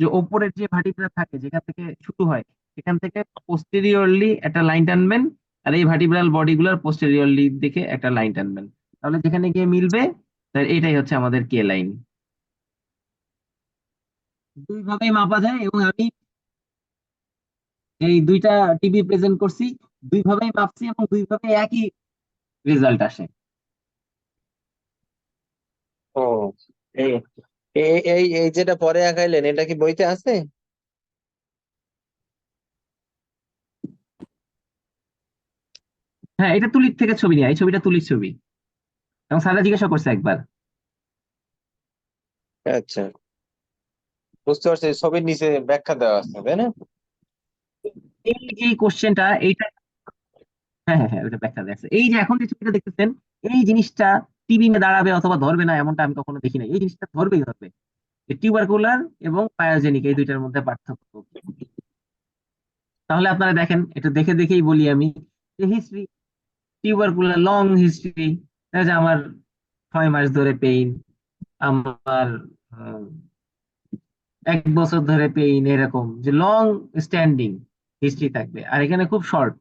যে ওপরের যে ভার্টিব্রা থাকে যেখান থেকে শুরু হয়, সেখান থেকে পোস্টেরিয়রলি একটা লাইন টানবেন, আর এই ভার্টিব্রাল বডি গুলার পোস্টেরিয়রলি দিকে একটা লাইন টানবেন, তাহলে যেখানে গিয়ে মিলবে, তাহলে এটাই হচ্ছে আমাদের কে লাইন। দুই ভাবেই মাপা যায় এবং আমি এই দুইটা টিভি প্রেজেন্ট করছি, দুই ভাবেই মাপছি এবং দুই ভাবে একই রেজাল্ট আসে। ও, এই এই এই এই যেটা পরে আঁকাইলেন এটা কি বইতে আছে? হ্যাঁ, এটা তুলির থেকে ছবি নেওয়া, এই ছবিটা তুলির ছবি, এবং স্যাররা জিজ্ঞাসা করছে একবার। আচ্ছা, বুঝতে পারছি, ছবির নিচে ব্যাখ্যা দেওয়া আছে তাই না? এই যে কোশ্চেনটা এইটা, হ্যাঁ হ্যাঁ হ্যাঁ, ওটা ব্যাখ্যা দেখছে। এই যে এখন যে ছবিটা দেখতেছেন, এই জিনিসটা টিভি মে দাঁড়াবে অথবা ধরবে না এমনটা আমি কখনো দেখি নাই, এই জিনিসটা ধরবেই ধরবে। টিউবারকুলার এবং পায়োজেনিক এই দুইটার মধ্যে পার্থক্য কি? তাহলে আপনারা দেখেন, এটা দেখে দেখেই বলি আমি, যে হিস্ট্রি, টিউবারকুলার লং হিস্ট্রি, যে আমার 6 মাস ধরে পেইন, আমার 1 বছর ধরে পেইন, এরকম যে লং স্ট্যান্ডিং হিস্ট্রি থাকবে। আর এখানে খুব শর্ট,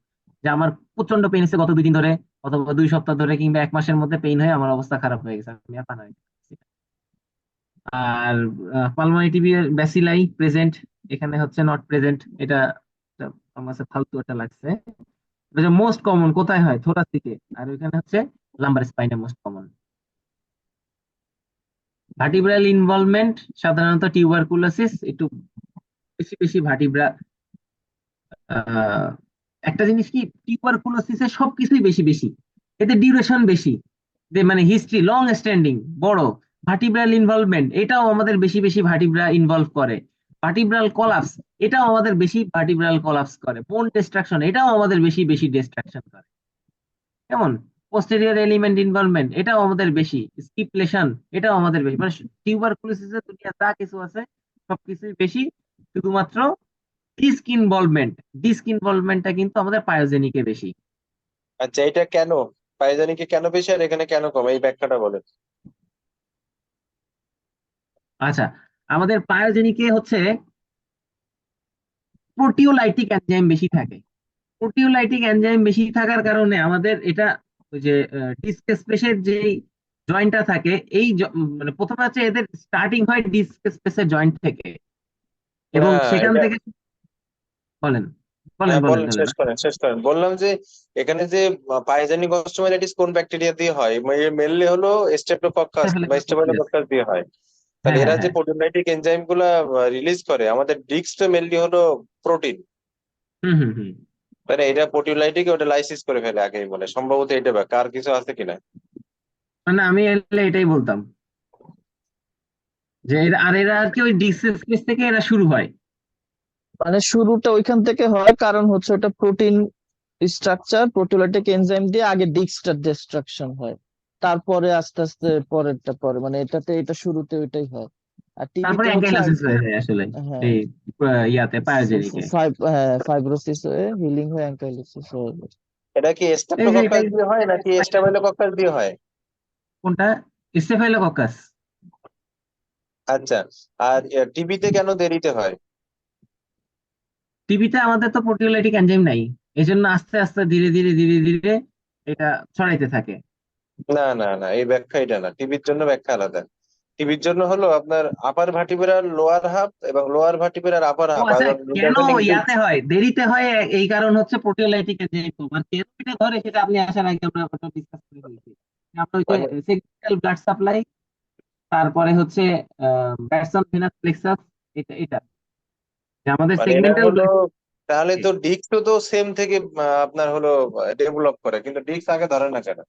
যে আমার প্রচন্ড পেইন হচ্ছে গত 2 দিন ধরে, অথবা 2 সপ্তাহ ধরে, কিংবা 1 মাসের মধ্যে পেইন হয়ে আমার অবস্থা খারাপ হয়ে গেছে, আমি আর পানা দিতেছি না। আর পালমোনারি টিবি ব্যাসিলাই প্রেজেন্ট, এখানে হচ্ছে নট প্রেজেন্ট। এটা এটা আমার কাছে ফালতু একটা লাগছে। এটা যে মোস্ট কমন কোথায় হয়, থোরাসিকে, আর ওইখানে হচ্ছে লাম্বার স্পাইনে মোস্ট কমন। ভার্টিব্রাল ইনভলভমেন্ট সাধারণত টিউবারকুলোসিস একটু বেশি বেশি ভার্টিব্রা। আহ, একটা জিনিস কি, টিউবারকুলোসিসে সবকিছুই বেশি বেশি, এতে ডিউরেশন বেশি, যে মানে হিস্ট্রি লং স্ট্যান্ডিং বড়। ভার্টিব্রাল ইনভলভমেন্ট এটাও আমাদের বেশি বেশি ভার্টিব্রা ইনভলভ করে। ভার্টিব্রাল কলাপস এটাও আমাদের বেশি ভার্টিব্রাল কলাপস করে। বোন ডিস্ট্রাকশন এটাও আমাদের বেশি বেশি ডিস্ট্রাকশন করে। কেমন, পোস্টেরিয়র এলিমেন্ট ইনভলভমেন্ট এটাও আমাদের বেশি, স্কিপলেশন এটাও আমাদের বেশি, মানে টিউবারকুলোসিসের দুনিয়া যা কিছু আছে সবকিছুই বেশি। শুধুমাত্র ডিস্ক ইনভলভমেন্টটা কিন্তু আমাদের পায়োজেনিকে বেশি। আচ্ছা, এটা কেন পাইওজেনিকে কেন বেশি আর এখানে কেন কম, এই ব্যাখ্যাটা বলেন। আচ্ছা, আমাদের পায়োজেনিকে হচ্ছে প্রোটিওলাইটিক এনজাইম বেশি থাকে, প্রোটিওলাইটিক এনজাইম বেশি থাকার কারণে আমাদের এটা ওই যে ডিস্ক স্পেসের যে জয়েন্টটা থাকে মানে প্রথমে হচ্ছে এদের স্টার্টিং হয় ডিস্ক স্পেসের জয়েন্ট থেকে, না এবং সেখান এটা থেকে বলেন বলেন হ্যাঁ বলেন বলেন, তাহলে শেষ করেন শেষ করেন। বললাম যে এখানে যে পাইজেনিক অস্টিওমাইলাইটিস কোন ব্যাকটেরিয়া দিয়ে হয়, মেনলি হলো স্টেফিলোকক্কাস বা স্টেফিলোকক্কাস। স্টেফাইলোকক্কাস দিয়ে হয়। তাহলে হ্যাঁ হ্যাঁ এরা যে হ্যাঁ। প্রোটিওলাইটিক এনজাইম গুলা রিলিজ করে, আমাদের ডিস্ক তো মেনলি হলো প্রোটিন, হুম হুম হুম। তাহলে এটা প্রোটিওলাইটিক ওটা লাইসিস করে ফেলে আগেই বলে, সম্ভবত এটা বা কার কিছু আছে কিনা। মানে আমি এটাই বলতাম যে এরা আর কি ওই ডিস্ক স্পেস থেকে এরা শুরু হয়। মানে শুরুটা ওইখান থেকে হয়, কারণ হচ্ছে ওটা প্রোটিন স্ট্রাকচার, প্রোটিওলাইটিক এনজাইম দিয়ে আগে ডিস্কটার ডিস্ট্রাকশন হয়, তারপরে আস্তে আস্তে পরেরটা পরে, মানে এটা শুরুতে ওইটাই হয়। আর তারপরে টিবিতে হচ্ছে অ্যাঙ্কাইলোসিস হয়ে যায় আসলে হ্যাঁ এই ইয়াতে পায়োজেনিকে। ফাইব্রোসিস হয়ে হিলিং হয়ে অ্যাঙ্কাইলোসিস হয়ে যায়। এটা কি এই যে স্টেফিলোকক্কাস এটাই দিয়ে হয় নাকি স্টেফাইলোকক্কাস দিয়ে হয়? কোনটা? স্টেফাইলোকক্কাস। আচ্ছা, আর টিবিতে কেন দেরিতে হয়? টিবিতে আমাদের তো প্রোটিওলাইটিক এনজাইম নাই, এই জন্য আস্তে আস্তে ধীরে ধীরে ধীরে ধীরে এটা ছড়াইতে থাকে। না না না, এই ব্যাখ্যা এটা না, টিবির জন্য ব্যাখ্যা আলাদা। টিবির জন্য হলো আপনার আপার ভার্টিব্রাল লোয়ার হাফ এবং লোয়ার ভার্টিব্রাল আপার ও হাফ আচ্ছা, এবং কেন লিগামেন্ট ইয়াতে হয় দেরিতে হয় এই কারণ হচ্ছে প্রোটিওলাইটিক এনজাইম কম। আর কেন এটা ধরে সেটা আপনি আসার আগে আমরা ওটা ডিসকাস করে ফেলছি। আমরা ওই যে মানে সেক্রেটাল ব্লাড সাপ্লাই, তারপরে হচ্ছে ব্যাটসন ভেনাস প্লেক্সাস, এটা এটা যে আমাদের মানে এরা সেগমেন্টাল হলো, ব্লাড। তাহলে তো ডিস্ক তো সেম থেকে আপনার হলো ডেভেলপ করে, কিন্তু ডিস্ক আগে ধরে না কেন?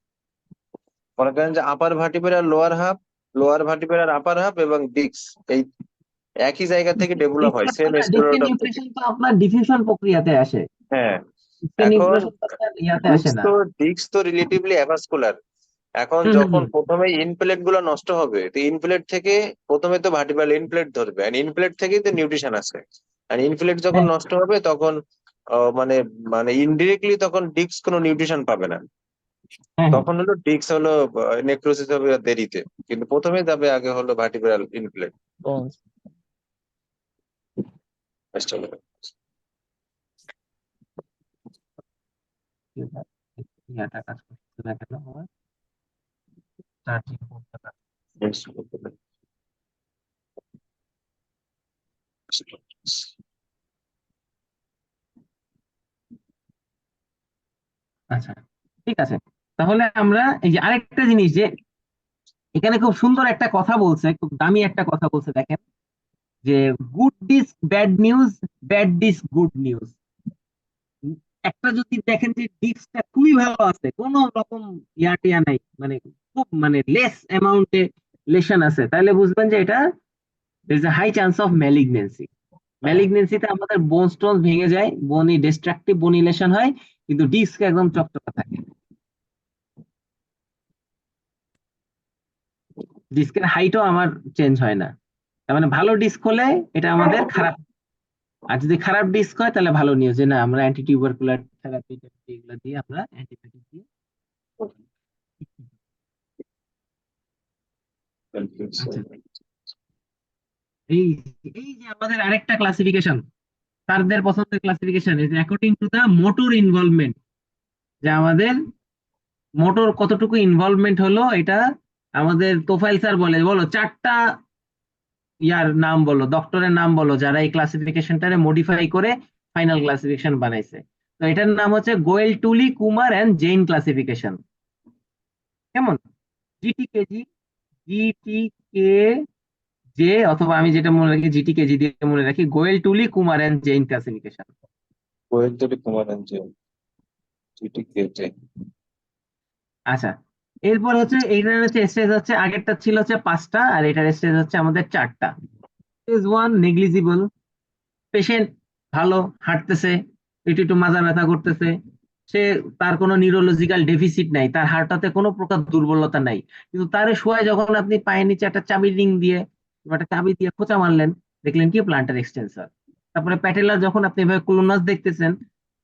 মনে করেন যে upper vertebral lower half, lower vertebral upper half এবং ডিস্ক এই একই জায়গা থেকে ডেভেলপ হয়, সেম ডিসকে স্টেরোটপ থেকে। নিউট্রিশন তো আপনার ডিফিউশন প্রক্রিয়াতে আসে, হ্যাঁ, ডিসকে এখন নিউট্রিশন তো আপনার ইয়াতে আসে ডিস্ক না। তো ডিস্ক তো রিলেটিভলি অ্যাভাস্কুলার। এখন হুম হুম যখন হুম। প্রথমে ইনপ্লেট গুলো নষ্ট হবে, তো ইনপ্লেট থেকে প্রথমে তো ভার্টিব্রাল ইনপ্লেট ধরবে, আর ইনপ্লেট থেকেই তো নিউট্রিশন আসে। আর ইনপ্লেট যখন হ্যাঁ নষ্ট হবে তখন মানে মানে ইনডিরেক্টলি তখন ডিস্ক কোনো নিউট্রিশন পাবে না। হ্যাঁ হ্যাঁ। তখন হলো ডিস্ক হলো নেক্রোসিস হবে দেরিতে, কিন্তু প্রথমে যাবে আগে হলো ভার্টিব্রাল ইনপ্লেট। Bones. ইয়াটা কাজ করছে না কেন আমার চার্জিং পোর্টটা কাজ। আচ্ছা, ঠিক আছে। তাহলে আমরা এই যে আরেকটা জিনিস যে এখানে খুব সুন্দর একটা কথা বলছে, খুব দামি একটা কথা বলছে, দেখেন যে good disc bad news, bad disc good news. একটা যদি দেখেন যে ডিস্কটা খুবই ভালো আছে, কোনো রকম টিয়া নাই, মানে খুব মানে লেস অ্যামাউন্টে লেশন আছে, তাহলে বুঝবেন যে এটা there's a high chance of malignancy. ম্যালিগনেন্সিতে আমাদের বোন স্টোন ভেঙে যায়, বনি ডিস্ট্রাকটিভ বনিলেশন হয়, কিন্তু ডিস্ক একদম চকচকে থাকে, ডিস্কের হাইটও আমার চেঞ্জ হয় না। তার মানে ভালো ডিস্ক হলে এটা আমাদের খারাপ, আর যদি খারাপ ডিস্ক হয় তাহলে ভালো নিউজ, যে না আমরা অ্যান্টি টিউবারকুলার থেরাপি এগুলো দিয়ে আমরা অ্যান্টিবায়োটিক দিয়ে। আচ্ছা, এই এই যে আমাদের আরেকটা ক্লাসিফিকেশন, স্যারদের পছন্দের classification is according to the motor involvement, যে আমাদের মোটর কতটুকু ইনভলভমেন্ট হলো এটা আমাদের তোফাইল স্যার বলে, বলো চারটা ইয়ার নাম বলো, ডক্টরের নাম বলো যারা এই ক্লাসিফিকেশনটারে মডিফাই করে ফাইনাল ক্লাসিফিকেশন বানাইছে। তো এটার নাম হচ্ছে গোয়েল টুলি কুমার এন্ড জেইন ক্লাসিফিকেশন। কেমন? জিটিকেজি, জিটিকে জে, অথবা আমি যেটা মনে রাখি জিটিকেজি দিয়ে মনে রাখি, গোয়েল টুলি কুমার এন্ড জেইন ক্লাসিফিকেশন। কোয়েলটুলি কুমার এনজিও, ঠিক আছে। আচ্ছা, এরপর হচ্ছে এইটার হচ্ছে স্টেজ হচ্ছে, আগেরটা ছিল হচ্ছে 5টা আর এটার স্টেজ হচ্ছে আমাদের 4টা। স্টেজ 1 নেগলিজিবল, পেশেন্ট ভালো, হাঁটতেছে, একটু একটু মাজা ব্যথা করতেছে, সে তার কোনো নিউরোলজিক্যাল ডেফিসিট নাই, তার হার্টটাতে কোনো প্রকার দুর্বলতা নাই, কিন্তু তার শোয়ায় যখন আপনি পায়ের নিচে একটা চাবি রিং দিয়ে বা একটা চাবি দিয়ে খোঁচা মারলেন, দেখলেন কি প্লান্টার এক্সটেন্সর। তারপরে প্যাটেলার যখন আপনি এভাবে ক্লোনাস দেখতেছেন,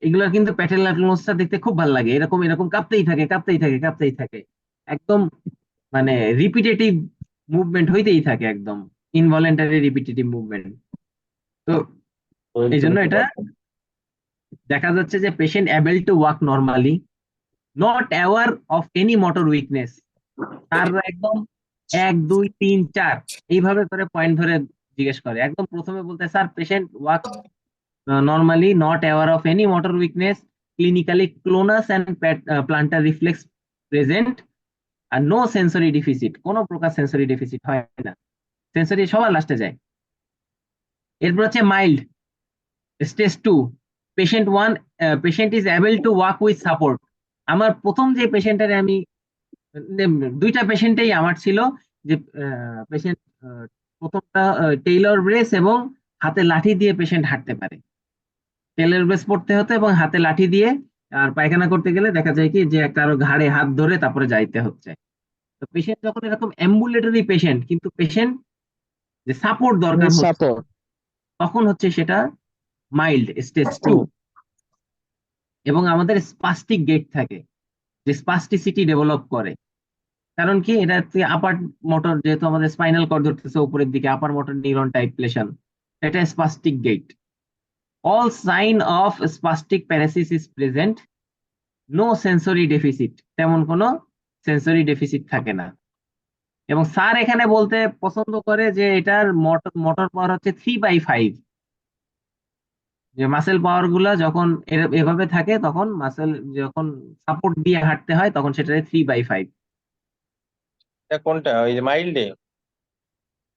এগুলোর কিন্তু প্যাটেলার ক্লোনাসটা দেখতে খুব ভালো লাগে, এরকম এরকম কাঁপতেই থাকে কাঁপতেই থাকে কাঁপতেই থাকে, একদম মানে রিপিটেটিভ মুভমেন্ট হইতেই থাকে, একদম ইনভলেন্টারি রিপিটেটিভ মুভমেন্ট। তো এই কোয়েলটুলি জন্য এটা কুমার দেখা যাচ্ছে যে patient able to walk normally, not aware of any motor weakness. তার একদম 1 2 3 4 এইভাবে করে পয়েন্ট ধরে জিজ্ঞেস করে। একদম প্রথমে বলতে sir patient walk normally, not aware of any motor weakness, clinically clonus and plantar reflex present, আর no sensory deficit, কোনো প্রকার সেন্সরি ডেফিসিট হয় না। সেন্সরি সবার লাস্টে যায়। এরপর হচ্ছে mild stage 2, patient 1, patient is able to walk with support. আমার প্রথম যে পেশেন্টের আমি দুইটা পেশেন্টেই আমার ছিল যে পেশেন্ট প্রথমটা টেইলর ব্রেস এবং হাতে লাঠি দিয়ে পেশেন্ট হাঁটতে পারে। টেইলর ব্রেস পড়তে হতো এবং হাতে লাঠি দিয়ে, আর পায়খানা করতে গেলে দেখা যায় কি যে কারো ঘাড়ে হাত ধরে তারপরে যাইতে হচ্ছে। তো পেশেন্ট যখন এরকম অ্যাম্বুলেটরি পেশেন্ট কিন্তু পেশেন্ট যে সাপোর্ট দরকার হচ্ছে, সাপোর্ট। তখন হচ্ছে সেটা মাইল্ড স্টেজ 2। এবং আমাদের স্পাস্টিক গেট থাকে, যে স্পাস্টিসিটি ডেভেলপ করে। কারণ কি, এটা আপার মোটর, যেহেতু আমাদের স্পাইনাল কর্ড ধরতেছে উপরের দিকে, upper motor neuron type lesion, এটা spastic gait. All sign of spastic paresis is present, no sensory deficit, তেমন কোনো সেন্সরি ডেফিসিট থাকে না। এবং স্যার এখানে বলতে পছন্দ করে যে এটার মোটর পাওয়ার হচ্ছে 3/5, যে মাসেল পাওয়ার গুলা যখন এভাবে থাকে তখন মাসেল যখন সাপোর্ট দিয়ে হাঁটতে হয় তখন সেটা 3/5 এটা কোনটা, ওই যে মাইল্ডে?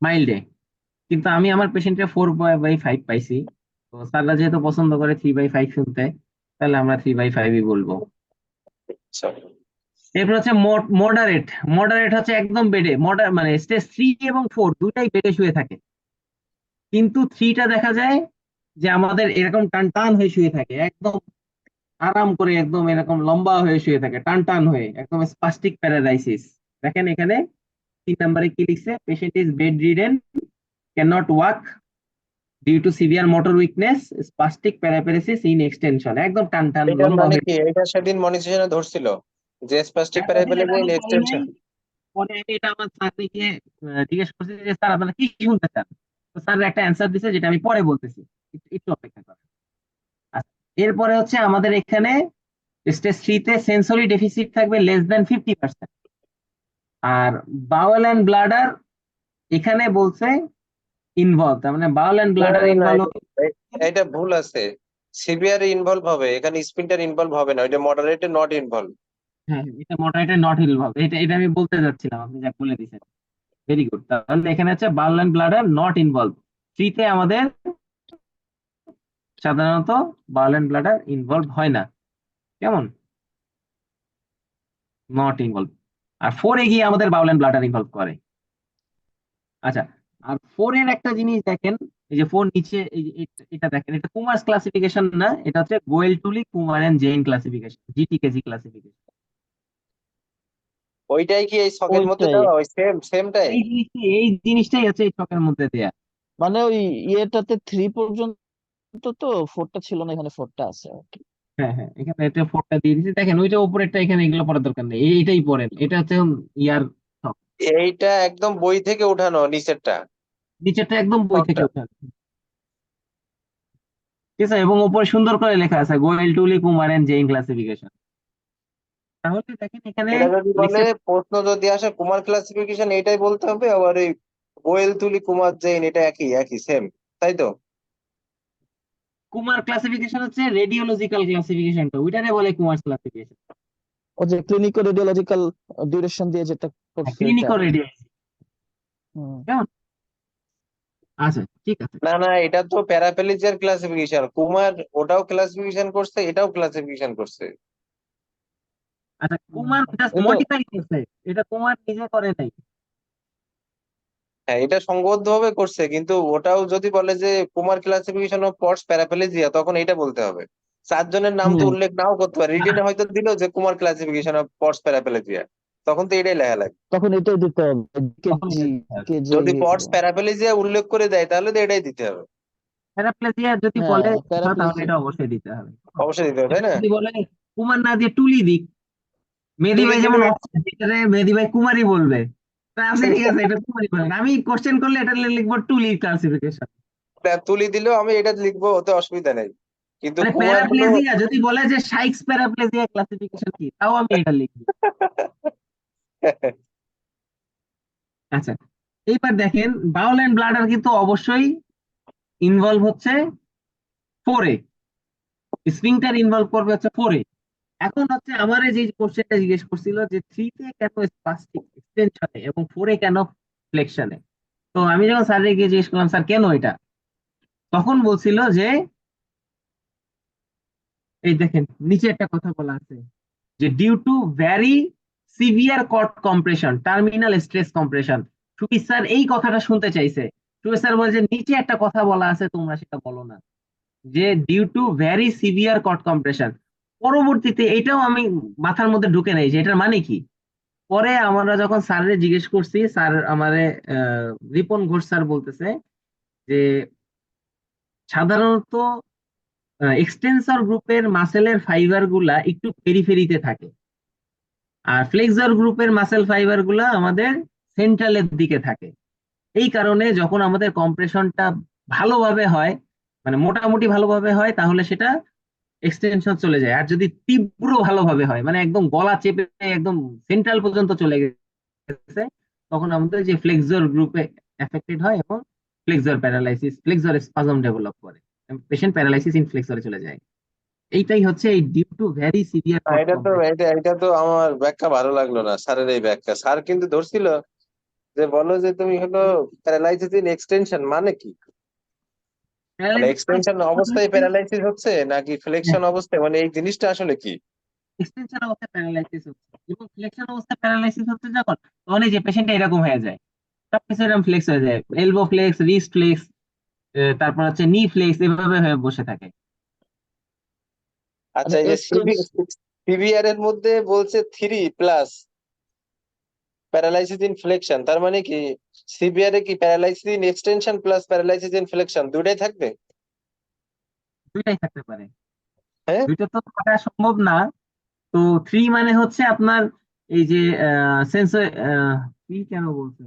মাইল্ডে। কিন্তু আমি আমার পেশেন্টকে 4/5 পাইছি। তো স্যাররা যেহেতু পছন্দ করে 3/5 শুনতে, তাহলে আমরা 3/5ই বলবো। আচ্ছা, এরপর হচ্ছে মডারেট। মডারেট হচ্ছে একদম বেডে, মানে স্টেজ 3 এবং 4 দুটাই বেডে শুয়ে থাকে। কিন্তু 3টা দেখা যায় যে আমাদের এরকম টান টান হয়ে শুয়ে থাকে, একদম আরাম করে, একদম এরকম লম্বা হয়ে শুয়ে থাকে, টান টান হয়ে, একদম স্পাস্টিক প্যারালাইসিস। দেখেন এখানে 3 নম্বরে কি লিখছে, patient is bedridden, can not walk due to severe motor weakness, spastic paraparesis in extension, একদম টান টান এটা লম্বা মানে হয়ে। কি, এটা সেদিন মনিটরে ধরছিল যে স্পাস্টিক প্যারাপ্লেজিয়া এক্সটেনশন। পরে আমি এটা আমার স্যারকে জিজ্ঞেস করছি যে স্যার আপনারা কি শুনতে চান, তো স্যার একটা অ্যান্সার দিছে যেটা আমি পরে বলতেছি, একটু অপেক্ষা করেন। আচ্ছা, এরপরে হচ্ছে আমাদের এখানে স্টেজ 3-তে সেন্সরি ডেফিসিট থাকবে <50%। আর বাউল অ্যান্ড ব্লাডার এখানে বলছে ইনভলভ, তার মানে বাউল অ্যান্ড না ব্লাডার না না, ইনভলভ। এটা ভুল আছে। সিভিয়ার ইনভলভ হবে, এখানে স্পিনটার ইনভলভ হবে না, ওইটা মডারেটে নট ইনভলভ। হ্যাঁ, এটা মডারেটর নট ইনভলভ, এটা আমি বলতে যাচ্ছিলাম, আপনি যা বলে দিয়েছেন। Very good. তাহলে এখানে হচ্ছে বাউল অ্যান্ড ব্লাডার নট ইনভলভ। 3-তে আমাদের সাধারণত বাউল অ্যান্ড ব্লাডার ইনভলভ হয় না, কেমন, নট ইনভলভ। আর 4-এ গিয়ে আমাদের বাউল অ্যান্ড ব্লাডার ইনভলভ করে। আচ্ছা, আর 4-এর একটা জিনিস দেখেন, এই যে 4 নিচে, এই যে এটা দেখেন, এটা কুমারস ক্লাসিফিকেশন না, এটা হচ্ছে গোয়েল-টুলি, Kumar and Jain classification, জিটিকেজি classification. ওইটাই কি এই ছকের মধ্যে ওইটাই, দেওয়া, ওই সেমটাই? এই জিনিসটাই হচ্ছে এই ছকের মধ্যে দেয়া। মানে ওই ইয়েটাতে 3 পর্যন্ত, তো 4টা ছিল না, এখানে 4টা আছে আর কি। হ্যাঁ হ্যাঁ, এখানে এটা 4টা দিয়ে দিয়েছি, দেখেন ওইটা উপরেরটা, এখানে এগুলো পড়ার দরকার নেই, এইটাই পড়েন। এটা হচ্ছে ইয়ার ছক। এইটা একদম বই থেকে উঠানো নিচেরটা নিচেরটা একদম বই থেকে ছকটা। উঠান, ঠিক আছে, এবং উপরে সুন্দর করে লেখা আছে গোয়েল-টুলি, কুমার এন্ড জেইন ক্লাসিফিকেশন। তাহলে দেখেন এখানে এটা যদি বলে, লিখছে, প্রশ্ন যদি আসে কুমার ক্লাসিফিকেশন, এটাই বলতে হবে। আবার এই গোয়েল তুলি কুমার জৈন, এটা একই একই সেম, তাই তো? কুমার ক্লাসিফিকেশন হচ্ছে রেডিওলজিক্যাল ক্লাসিফিকেশনটা, ওইটারে বলে কুমার ক্লাসিফিকেশন। ও যে ক্লিনিক্যাল রেডিওলজিক্যাল ডিউরেশন দিয়ে যেটা করছে এটা। ক্লিনিক্যাল রেডিওলজি, হুম। কেমন? আচ্ছা, ঠিক আছে। না না, এটা তো প্যারাপ্লেজিয়ার ক্লাসিফিকেশন। কুমার ওটাও ক্লাসিফিকেশন করছে, এটাও ক্লাসিফিকেশন করছে। আচ্ছা, কুমার জাস্ট এটা মডিফাই করছে, এটা কুমার নিজে করে নাই। হ্যাঁ, এটা সংঘবদ্ধ ভাবে করছে, কিন্তু ওটাও যদি বলে যে Kumar classification of pots paraplegia, তখন এইটা বলতে হবে। 4 জনের নাম তো হুম, উল্লেখ নাও করতে পারে, রিটেনে হয়তো দিল যে Kumar classification of pots paraplegia, তখন তো এটাই লেখা লাগবে। তখন এটাই দিতে হবে, তখন কেজি কেজি যদি পটস প্যারাপ্লেজিয়া উল্লেখ করে দেয়, তাহলে তো এটাই দিতে হবে, প্যারাপ্লেজিয়া যদি হ্যাঁ বলে তাহলে প্যারাপ্লেজি। এটা অবশ্যই দিতে হবে। অবশ্যই দিতে হবে, তাই এবার না? যদি বলে কুমার না দিয়ে টুলি দিক, মেহেদী তুলি ভাই যেমন দিলেও এটারে মেহেদী ভাই কুমারই বলবে, তা আপনি ঠিক আছে এটা কুমারই বলবেন, আমি কোশ্চেন করলে এটা লিখবো টুলি ক্লাসিফিকেশন। তুলি দিলেও আমি এটা লিখবো, ওতে অসুবিধা নেই। কিন্তু মানে কুমার হলো প্যারাপ্লেজিয়া যদি বলে যে সাইক্স প্যারাপ্লেজিয়া ক্লাসিফিকেশন কি, তাও আমি এটা লিখবো। আচ্ছা, এইবার দেখেন বাউল এন্ড ব্লাডার কিন্তু অবশ্যই ইনভলভ হচ্ছে 4-এ, স্ফিংটার ইনভলভ করবে হচ্ছে 4-এ। এখন হচ্ছে আমার এই যে কোশ্চেনটা জিজ্ঞেস করছিল যে 3-তে কেন স্পাস্টিক এক্সটেনশনে এবং 4-এ কেন ফ্লেকশনে। তো আমি যখন স্যারকে গিয়ে জিজ্ঞেস করলাম স্যার কেন এটা, তখন বলছিল যে এই দেখেন নিচে একটা কথা বলা আছে যে due to very severe cord compression, terminal stress compression. সুকি স্যার এই কথাটা শুনতে চাইছে। সুকি স্যার বলে যে নিচে একটা কথা বলা আছে তোমরা সেটা বলো না, যে due to very severe cord compression. পরবর্তীতে এটাও আমি মাথার মধ্যে ঢুকে নেই যে এটার মানে কি। পরে আমরা যখন স্যারের জিজ্ঞেস করছি, স্যার আমারে রিপন ঘোষ স্যার বলতেছে যে সাধারণত এক্সটেন্সর গ্রুপের মাসেলের ফাইবার গুলা একটু পেরিফেরিতে থাকে, আর ফ্লেক্সর গ্রুপের মাসেল ফাইবার গুলা আমাদের সেন্ট্রালের দিকে থাকে। এই কারণে যখন আমাদের কম্প্রেশনটা ভালোভাবে হয়, মানে মোটামুটি ভালোভাবে হয়, তাহলে সেটা এক্সটেনশন চলে যায়। আর যদি তীব্র ভালোভাবে হয়, মানে একদম গলা চেপে একদম সেন্ট্রাল পর্যন্ত চলে গেছে, তখন আমাদের যে ফ্লেক্সর গ্রুপে এফেক্টেড হয় এবং flexor paralysis, flexor spasm develop করে, পেশেন্ট প্যারালাইসিস ইন ফ্লেক্সরে চলে যায়। এইটাই হচ্ছে এই due to very severe cord এটা তো কম্প্রেশন। এটা তো আমার ব্যাখ্যা ভালো লাগলো না স্যারের এই ব্যাখ্যা। স্যার কিন্তু ধরছিল যে বলো যে তুমি হলো প্যারালাইসিস ইন এক্সটেনশন মানে কি, মানে এক্সটেনশন অবস্থায় প্যারালাইসিস হচ্ছে নাকি ফ্লেকশন অবস্থায়, মানে এই জিনিসটা আসলে কি? এক্সটেনশন অবস্থায় প্যারালাইসিস হচ্ছে এবং ফ্লেকশন অবস্থায় প্যারালাইসিস হচ্ছে যখন, তখন এই যে পেশেন্টটা এরকম হয়ে যায়, সবকিছু এরকম ফ্লেক্স হয়ে যায়, এলবো ফ্লেক্স, রিস্ট ফ্লেক্স, তারপর হচ্ছে নি ফ্লেক্স, এভাবে হয়ে বসে থাকে। আচ্ছা, মানে এই যে এক্সটেন্স সিভিআর এর মধ্যে বলছে 3+ প্যারালাইসিস ইন ফ্লেকশন, তার মানে কি সিভিআর এ কি paralysis in extension plus paralysis in flexion দুটাই থাকবে? দুইটাই থাকতে পারে, হ্যাঁ, দুইটা তো থাকা সম্ভব না। তো 3 মানে হচ্ছে আপনার এই যে সেন্সর, কি কেন বলছে,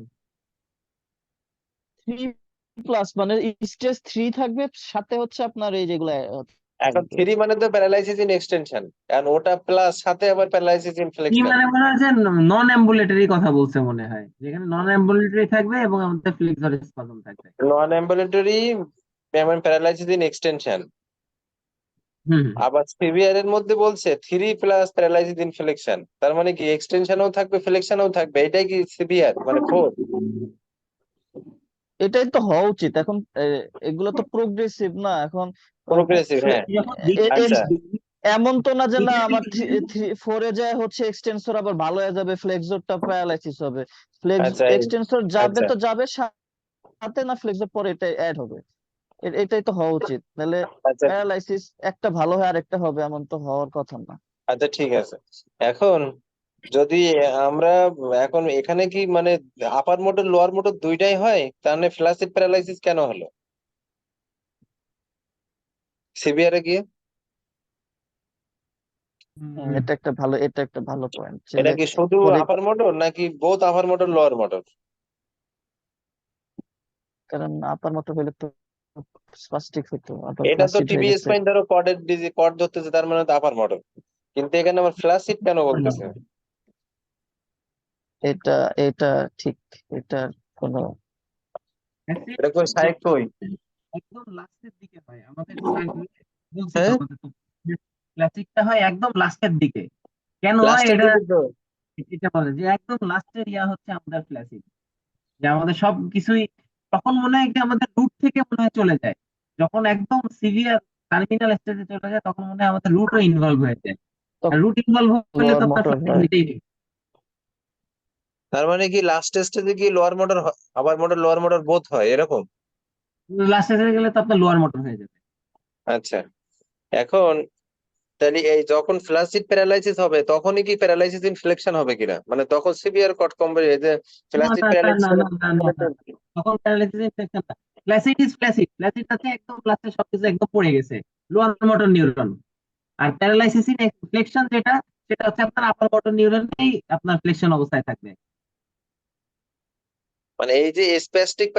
3+ মানে স্টেজ 3 থাকবে, সাথে হচ্ছে আপনার এই যেগুলো এখন থাকবে। 3 মানে তো প্যারালাইসিস ইন এক্সটেনশন, কারণ ওটা প্লাস সাথে আবার প্যারালাইসিস ইন 3 ফ্লেকশন। মানে মনে হয় যে নন অ্যাম্বুলেটরি কথা বলছে মনে হয়, যেখানে নন অ্যাম্বুলেটরি থাকবে এবং আমাদের ফ্লেক্সর স্পাজম থাকবে। নন অ্যাম্বুলেটরি যেমন প্যারালাইসিস ইন এক্সটেনশন, হুম, আবার সিভিআর এর মধ্যে বলছে 3+ প্যারালাইসিস ইন ফ্লেকশন, তার মানে কি এক্সটেনশনও থাকবে ফ্লেকশনও থাকবে, এটাই কি সিভিআর মানে 4? এটাই তো হওয়া উচিত এখন। এগুলো তো প্রোগ্রেসিভ না এখন। প্রোগ্রেসিভ, হ্যাঁ। যখন আচ্ছা এমন তো না যে না আমার দেখি, 4-এ যায় হচ্ছে এক্সটেন্সর আবার ভালো হয়ে যাবে, ফ্লেক্সরটা প্যারালাইসিস হবে। ফ্লেক্স আচ্ছা এক্সটেন্সর যাবে আচ্ছা তো যাবে সাথে, না ফ্লেক্সর পরে এটা অ্যাড হবে। এটাই তো হওয়া উচিত, নাহলে আচ্ছা প্যারালাইসিস একটা ভালো হয় আরেকটা হবে, এমন তো হওয়ার কথা না। আচ্ছা, ঠিক আছে। এখন যদি আমরা এখন এখানে কি মানে আপার মোটর লোয়ার মোটর দুইটাই হয়, তাহলে ফ্ল্যাসিড প্যারালাইসিস কেন হলো সিভিআর এ গিয়ে? এটা একটা ভালো পয়েন্ট এটা যে কি শুধু পরে, আপার মোটর নাকি বোথ আপার মোটর লোয়ার মোটর? কারণ আপার মতো হলে তো স্পাস্টিক হতো, আবার এটা তো ফ্লাসিড হয়ে টিবি গেছে। স্পাইন ধরো কর্ডের ডিজি কর্ড ধরতেছে, তার মানে তো আপার মোটর, কিন্তু এখানে আমার ফ্ল্যাসিড কেন বলতেছে? এটা এটা ঠিক, এটা কোনো এটা কই সাইড কই? একদম লাস্টের দিকে হয় আমাদের স্যার বলছিল হ্যাঁ, আমাদের তো, ক্লাসিকটা হয় একদম লাস্টের দিকে। কেন হয় লাস্টের এটা, দিকে তো। এটা বলে যে একদম লাস্টের ইয়া হচ্ছে আমাদের ক্লাসিক, যে আমাদের সব কিছুই তখন মনে হয় কি আমাদের রুট থেকে মনে হয় চলে যায়, যখন একদম সিভিয়ার টার্মিনাল স্টেজে চলে যায় তখন মনে হয় আমাদের রুটও ইনভলভ হয়ে যায়। আর রুট ইনভলভ হলে লোয়ার তো আপনার মোটর ফ্লাইট হয়। হইতেই হবে। তার মানে কি লাস্ট স্টেজে কি লোয়ার মোটর, আপার মোটর লোয়ার মোটর বোথ হয় এরকম? লাস্ট স্টেজে গেলে তো আপনার লোয়ার মোটর হয়ে যাবে। আচ্ছা, এখন তাহলে এই যখন ফ্ল্যাসিড প্যারালাইসিস হবে তখনই কি প্যারালাইসিস ইন ফ্লেকশন হবে কিনা, মানে তখন সিভিয়ার কট কমবে এই যে না ফ্ল্যাসিড না না প্যারালাইসিস না না না না না, তখন প্যারালাইসিস ইনফেকশন না। ফ্ল্যাসিড ইজ ফ্ল্যাসিড, ফ্ল্যাসিড আছে একদম লাস্টে সবকিছু একদম পড়ে গেছে, লোয়ার মোটর নিউরন। আর প্যারালাইসিস ইন ফ্লেকশন যেটা, সেটা হচ্ছে আপনার আপার মোটর নিউরনেই আপনার ফ্লেকশন অবস্থায় থাকবে। মানে এই যে স্প্যাস্টিক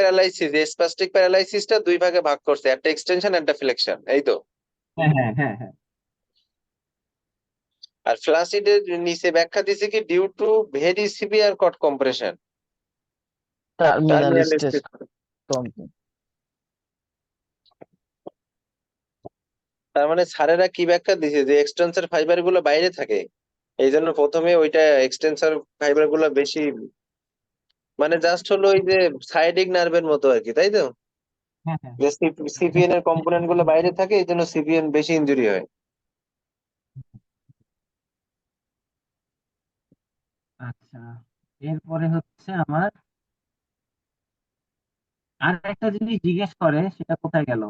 প্যারালাইসিসটা দুই ভাগে ভাগ করছে, একটা এক্সটেনশন একটা ফ্লেকশন, এই তো? হ্যাঁ হ্যাঁ হ্যাঁ হ্যাঁ আর ফ্লাসিডের নিচে ব্যাখ্যা দিছে কি due to very severe cord compression terminal terminal stress stress. তার মানে স্যারেরা কি ব্যাখ্যা দিছে যে এক্সটেন্সর ফাইবার গুলো বাইরে থাকে, এই জন্য প্রথমে ওইটা এক্সটেন্সর ফাইবার গুলো বেশি, মানে জাস্ট হলো ওই যে সাইডিক নার্ভের মতো আর কি, তাই তো? হ্যাঁ হ্যাঁ যে সিপিএন এর কম্পোনেন্ট গুলো বাইরে থাকে এই জন্য সিপিএন বেশি ইনজুরি হয়। আচ্ছা, এরপরে হচ্ছে আমার আর একটা জিনিস জিজ্ঞেস করে, সেটা কোথায় গেল?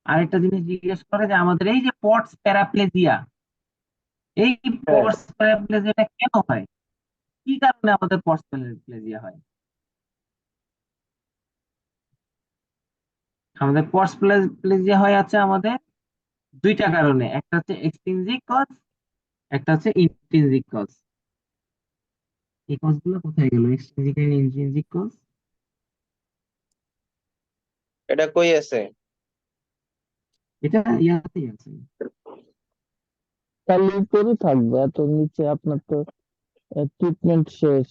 আরেকটা জিনিস জিজ্ঞেস করে যে আমাদের এই যে পটস প্যারাপ্লেজিয়া, এই হ্যাঁ, পটস প্যারাপ্লেজিয়াটা কেন হয়? কি কারণে আমাদের পটস প্যারাপ্লেজিয়া হয়? আমাদের পটস প্যারাপ্লেজিয়া হয় আছে আমাদের দুইটা কারণে, একটা হচ্ছে এক্সট্রিনজিক কজ, একটা হচ্ছে ইন্ট্রিনজিক কজ। এই কজ গুলো কোথায় গেল, এক্সট্রিনজিক এন্ড ইন্ট্রিনজিক কজ? এটা কই আছে? এটা ইয়াতেই আছে। তাহলে উপরে থাকবে, এত নিচে আপনার তো ট্রিটমেন্ট শেষ।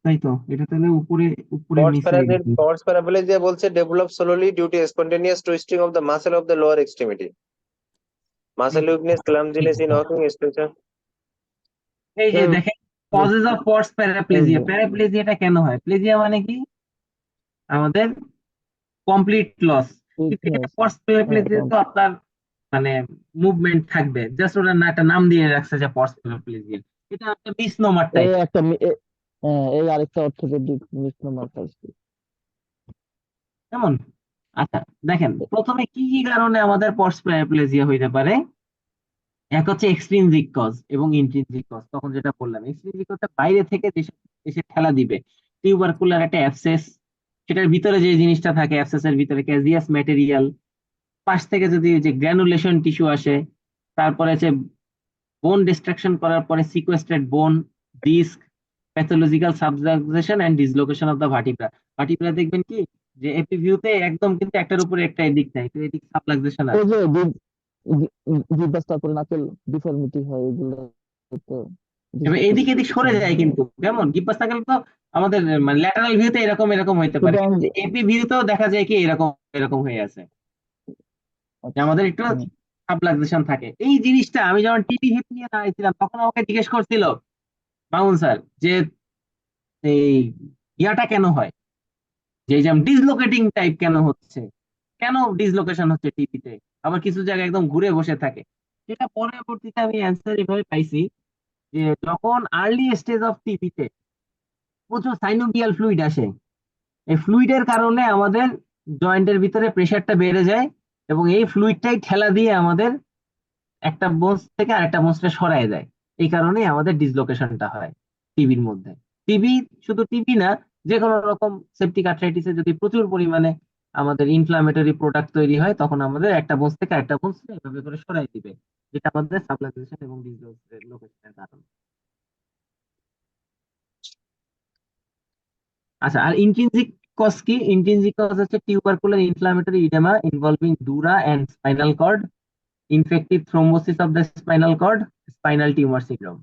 তাই তো, এটা তাহলে উপরে উপরে মিস হয়ে গেছে। পটস প্যারাপ্লেজিয়া বলছে develop slowly due to spontaneous twisting of the muscle of the lower extremity, এই মাসেল তো, উইকনেস, এই ক্লামজিনেস ইন তো, ওয়াকিং এক্সটেনশন। এই যে এই দেখেন, কজেস অফ পটস এই প্যারাপ্লেজিয়া, যে প্যারাপ্লেজিয়াটা কেন হয়? প্লেজিয়া মানে কি? আমাদের কমপ্লিট লস। কিন্তু এটা উইকনেস। পটস হ্যাঁ প্যারাপ্লেজিয়া তো আপনার মানে মুভমেন্ট থাকবে, জাস্ট ওরা না একটা নাম দিয়ে রাখছে যে পটস প্যারাপ্লেজিয়া। এটা একটা মিসনোমার এই টাইপ। একটা হ্যাঁ, এই আরেকটা অর্থোপেডিক মিসনোমার কাছে। কেমন? আচ্ছা, দেখেন প্রথমে কি কি কারণে আমাদের পটস প্যারাপ্লেজিয়া হইতে পারে। এক হচ্ছে এক্সট্রিনজিক কজ এবং ইন্ট্রিনজিক কজ। তখন যেটা বললাম, এক্সট্রিনজিক কজটা বাইরে থেকে এসে ঠেলা দিবে। টিউবারকুলার একটা অ্যাবসেস, সেটার ভিতরে যে জিনিসটা থাকে অ্যাবসেসের ভিতরে ক্যাজিয়াস ম্যাটেরিয়াল, পাশ থেকে যদি যে গ্র্যানুলেশন টিস্যু আসে, তারপরে হচ্ছে বোন ডিস্ট্রাকশন করার পরে sequestered bone, disc, pathological subduction and dislocation of the vertebra. Vertebra দেখবেন কি যে এপি ভিউতে একদম কিন্তু একটার উপরে একটা এদিক নাই, তো এদিক সাবলাক্সেশন ওই আছে। যে জিব্বাস, তারপরে নাকের ডিফর্মিটি হয় এগুলো, তো এবার এদিক এদিক সরে ডিসলোকেশন যায়, হয়। কিন্তু কেমন গিব্বাস থাকলে তো আমাদের মানে ল্যাটারাল ভিউতে এরকম এরকম হইতে পারে, শুধু কিন্তু এপি ভিউতেও দেখা যায় কি এরকম এরকম হয়ে আছে, যে আচ্ছা। আমাদের একটু হুম। সাবলাক্সেশন থাকে। এই জিনিসটা আমি যখন টিভি হিপ নিয়ে দাঁড়াইছিলাম তখন আমাকে জিজ্ঞেস করছিল মামুন স্যার যে এই ইয়াটা কেন হয়, যে যেমন ডিসলোকেটিং টাইপ কেন হচ্ছে, কেন ডিসলোকেশন হচ্ছে টিভিতে, আবার কিছু জায়গায় একদম ঘুরে বসে থাকে। যেটা পরবর্তীতে আমি অ্যান্সার এভাবে পাইছি যে যখন আর্লি স্টেজ অফ টিভিতে প্রচুর সাইনোভিয়াল ফ্লুইড আসে, এই ফ্লুইডের কারণে আমাদের জয়েন্টের ভিতরে প্রেসারটা বেড়ে যায়, এবং এই ফ্লুইডটাই ঠেলা দিয়ে আমাদের একটা বোনস থেকে আরেকটা বোনসটা সরায় দেয়। এই কারণেই আমাদের ডিসলোকেশনটা হয় টিবির মধ্যে। টিবি, শুধু টিবি না, যে কোনো রকম সেপটিক আর্থ্রাইটিসে যদি প্রচুর পরিমাণে আমাদের ইনফ্লামেটরি প্রোডাক্ট তৈরি হয়, তখন আমাদের একটা বোনস থেকে আরেকটা বোনস এভাবে করে সরাই দিবে, যেটা আমাদের সাবলাক্সেশন এবং ডিসলোকেশনের কারণ। আচ্ছা, আর ইন্ট্রিনজিক কজ কি? ইন্ট্রিনজিক কজ হচ্ছে tubercular inflammatory oedema involving dura and spinal cord, infective thrombosis of the spinal cord, spinal tumour syndrome.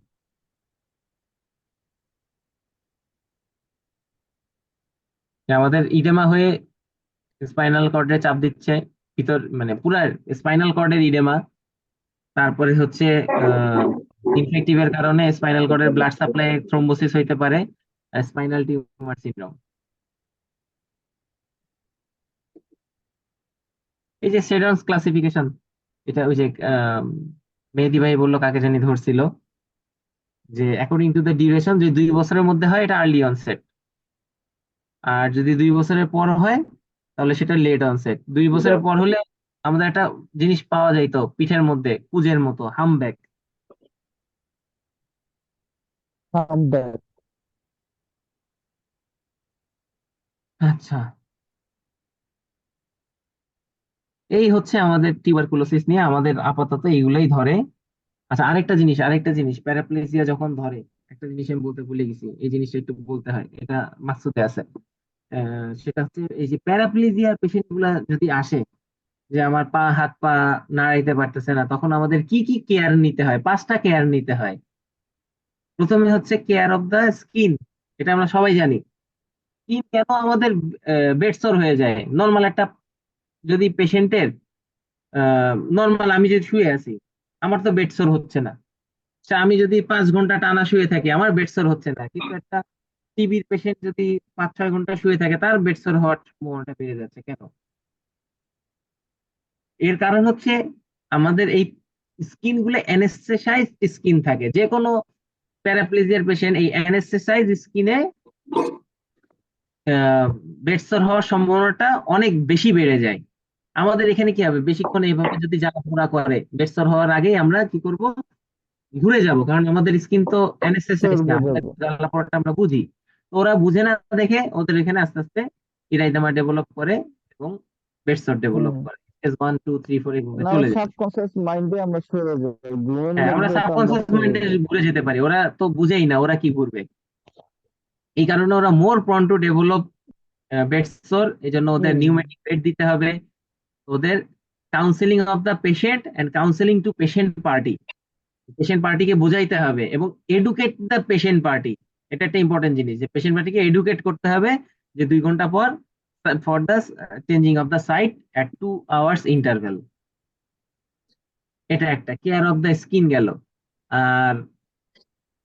আমাদের ইডেমা হয়ে স্পাইনাল কর্ডে চাপ দিচ্ছে, ভিতর মানে পুরা স্পাইনাল কর্ডের ইডেমা। তারপরে হচ্ছে ইনফেক্টিভের কারণে স্পাইনাল কর্ডের ব্লাড সাপ্লাই থ্রোম্বোসিস হইতে পারে, স্পাইনাল টিউমার সিনড্রোম। এই যে সেডনস ক্লাসিফিকেশন, এটা ওই যে মেহেদি ভাই বললো, কাকে জানি ধরছিল, যে অ্যাকর্ডিং টু দ্য ডিউরেশন, যদি 2 বছরের মধ্যে হয় এটা আর্লি অনসেট, আর যদি 2 বছরের পর হয় তাহলে সেটা লেট অনসেট। 2 বছরের পর হলে আমাদের একটা জিনিস পাওয়া যাইতো পিঠের মধ্যে কুজের মতো, হামব্যাক। হামব্যাক। আচ্ছা, এই হচ্ছে আমাদের টিউবারকুলোসিস নিয়ে, আমাদের আপাতত এইগুলাই ধরে। আচ্ছা, আরেকটা জিনিস প্যারাপ্লেজিয়া যখন ধরে, একটা জিনিস আমি বলতে ভুলে গেছি, এই জিনিসটা একটু বলতে হয়, এটা মাকসুদে আছে। সেটা হচ্ছে এই যে প্যারাপ্লিজিয়ার পেশেন্ট গুলা যদি আসে, যে আমার পা হাত পা নাড়াইতে পারতেছে না, তখন আমাদের কি কি কেয়ার নিতে হয়? 5টা কেয়ার নিতে হয়। প্রথমে হচ্ছে কেয়ার অফ দা স্কিন। এটা আমরা সবাই জানি। স্কিন কেন আমাদের বেডসোর হয়ে যায়? নর্মাল একটা, যদি পেশেন্টের নর্মাল, আমি যদি শুয়ে আছি, আমার তো বেডসোর হচ্ছে না। আমি যদি 5 ঘন্টা টানা শুয়ে থাকি, আমার বেডসোর হচ্ছে না, কিন্তু একটা টিবির পেশেন্ট যদি 5-6 ঘন্টা শুয়ে থাকে, তার বেডসোর হওয়ার সম্ভাবনাটা বেড়ে যাচ্ছে। কেন? এর কারণ হচ্ছে আমাদের এই স্কিন গুলো অ্যানেস্থেসাইজ স্কিন থাকে। যে কোনো প্যারাপ্লেজিয়ার পেশেন্ট এই অ্যানেস্থেসাইজ স্কিনে বেডসর হওয়ার সম্ভাবনাটা অনেক বেশি বেড়ে যায়। আমাদের এখানে কি হবে, বেশিক্ষণ এইভাবে যদি জ্বালাপোড়া করে, বেডসর হওয়ার আগেই আমরা কি করব? ঘুরে যাব, কারণ আমাদের স্কিন তো অ্যানেস্থেসাইজ না, সরবে আমাদের যাবো। জ্বালাপোড়াটা আমরা বুঝি। তো ওরা বুঝে না দেখে ওদের এখানে আস্তে আস্তে ইরাইদামা ডেভেলপ করে এবং বেডসর ডেভেলপ হুম। করে। স্টেজ 1 2 3 4 এইভাবে না, চলে যায়। সাবকনসিয়াস মাইন্ডে আমরা সরে যাই, ঘুমের হ্যাঁ, আমরা মধ্যে তো আমরা সাবকনসিয়াস সরে মাইন্ডে যাই। ঘুরে যেতে পারি, ওরা তো বুঝেই না ওরা কি করবে। এই কারণে ওরা more prone to develop bedsore. এই জন্য ওদের হুম। নিউমেটিক বেড দিতে হবে। ওদের counselling of the patient and counselling to patient party, patient পার্টিকে বোঝাইতে হবে এবং এডুকেট দ্য পেশেন্ট পার্টি। এটা একটা ইম্পর্টেন্ট জিনিস, যে পেশেন্ট পার্টিকে এডুকেট করতে হবে যে 2 ঘন্টা পর for the changing of the site at 2 hours interval. এটা একটা কেয়ার অফ দ্য স্কিন গেল। আর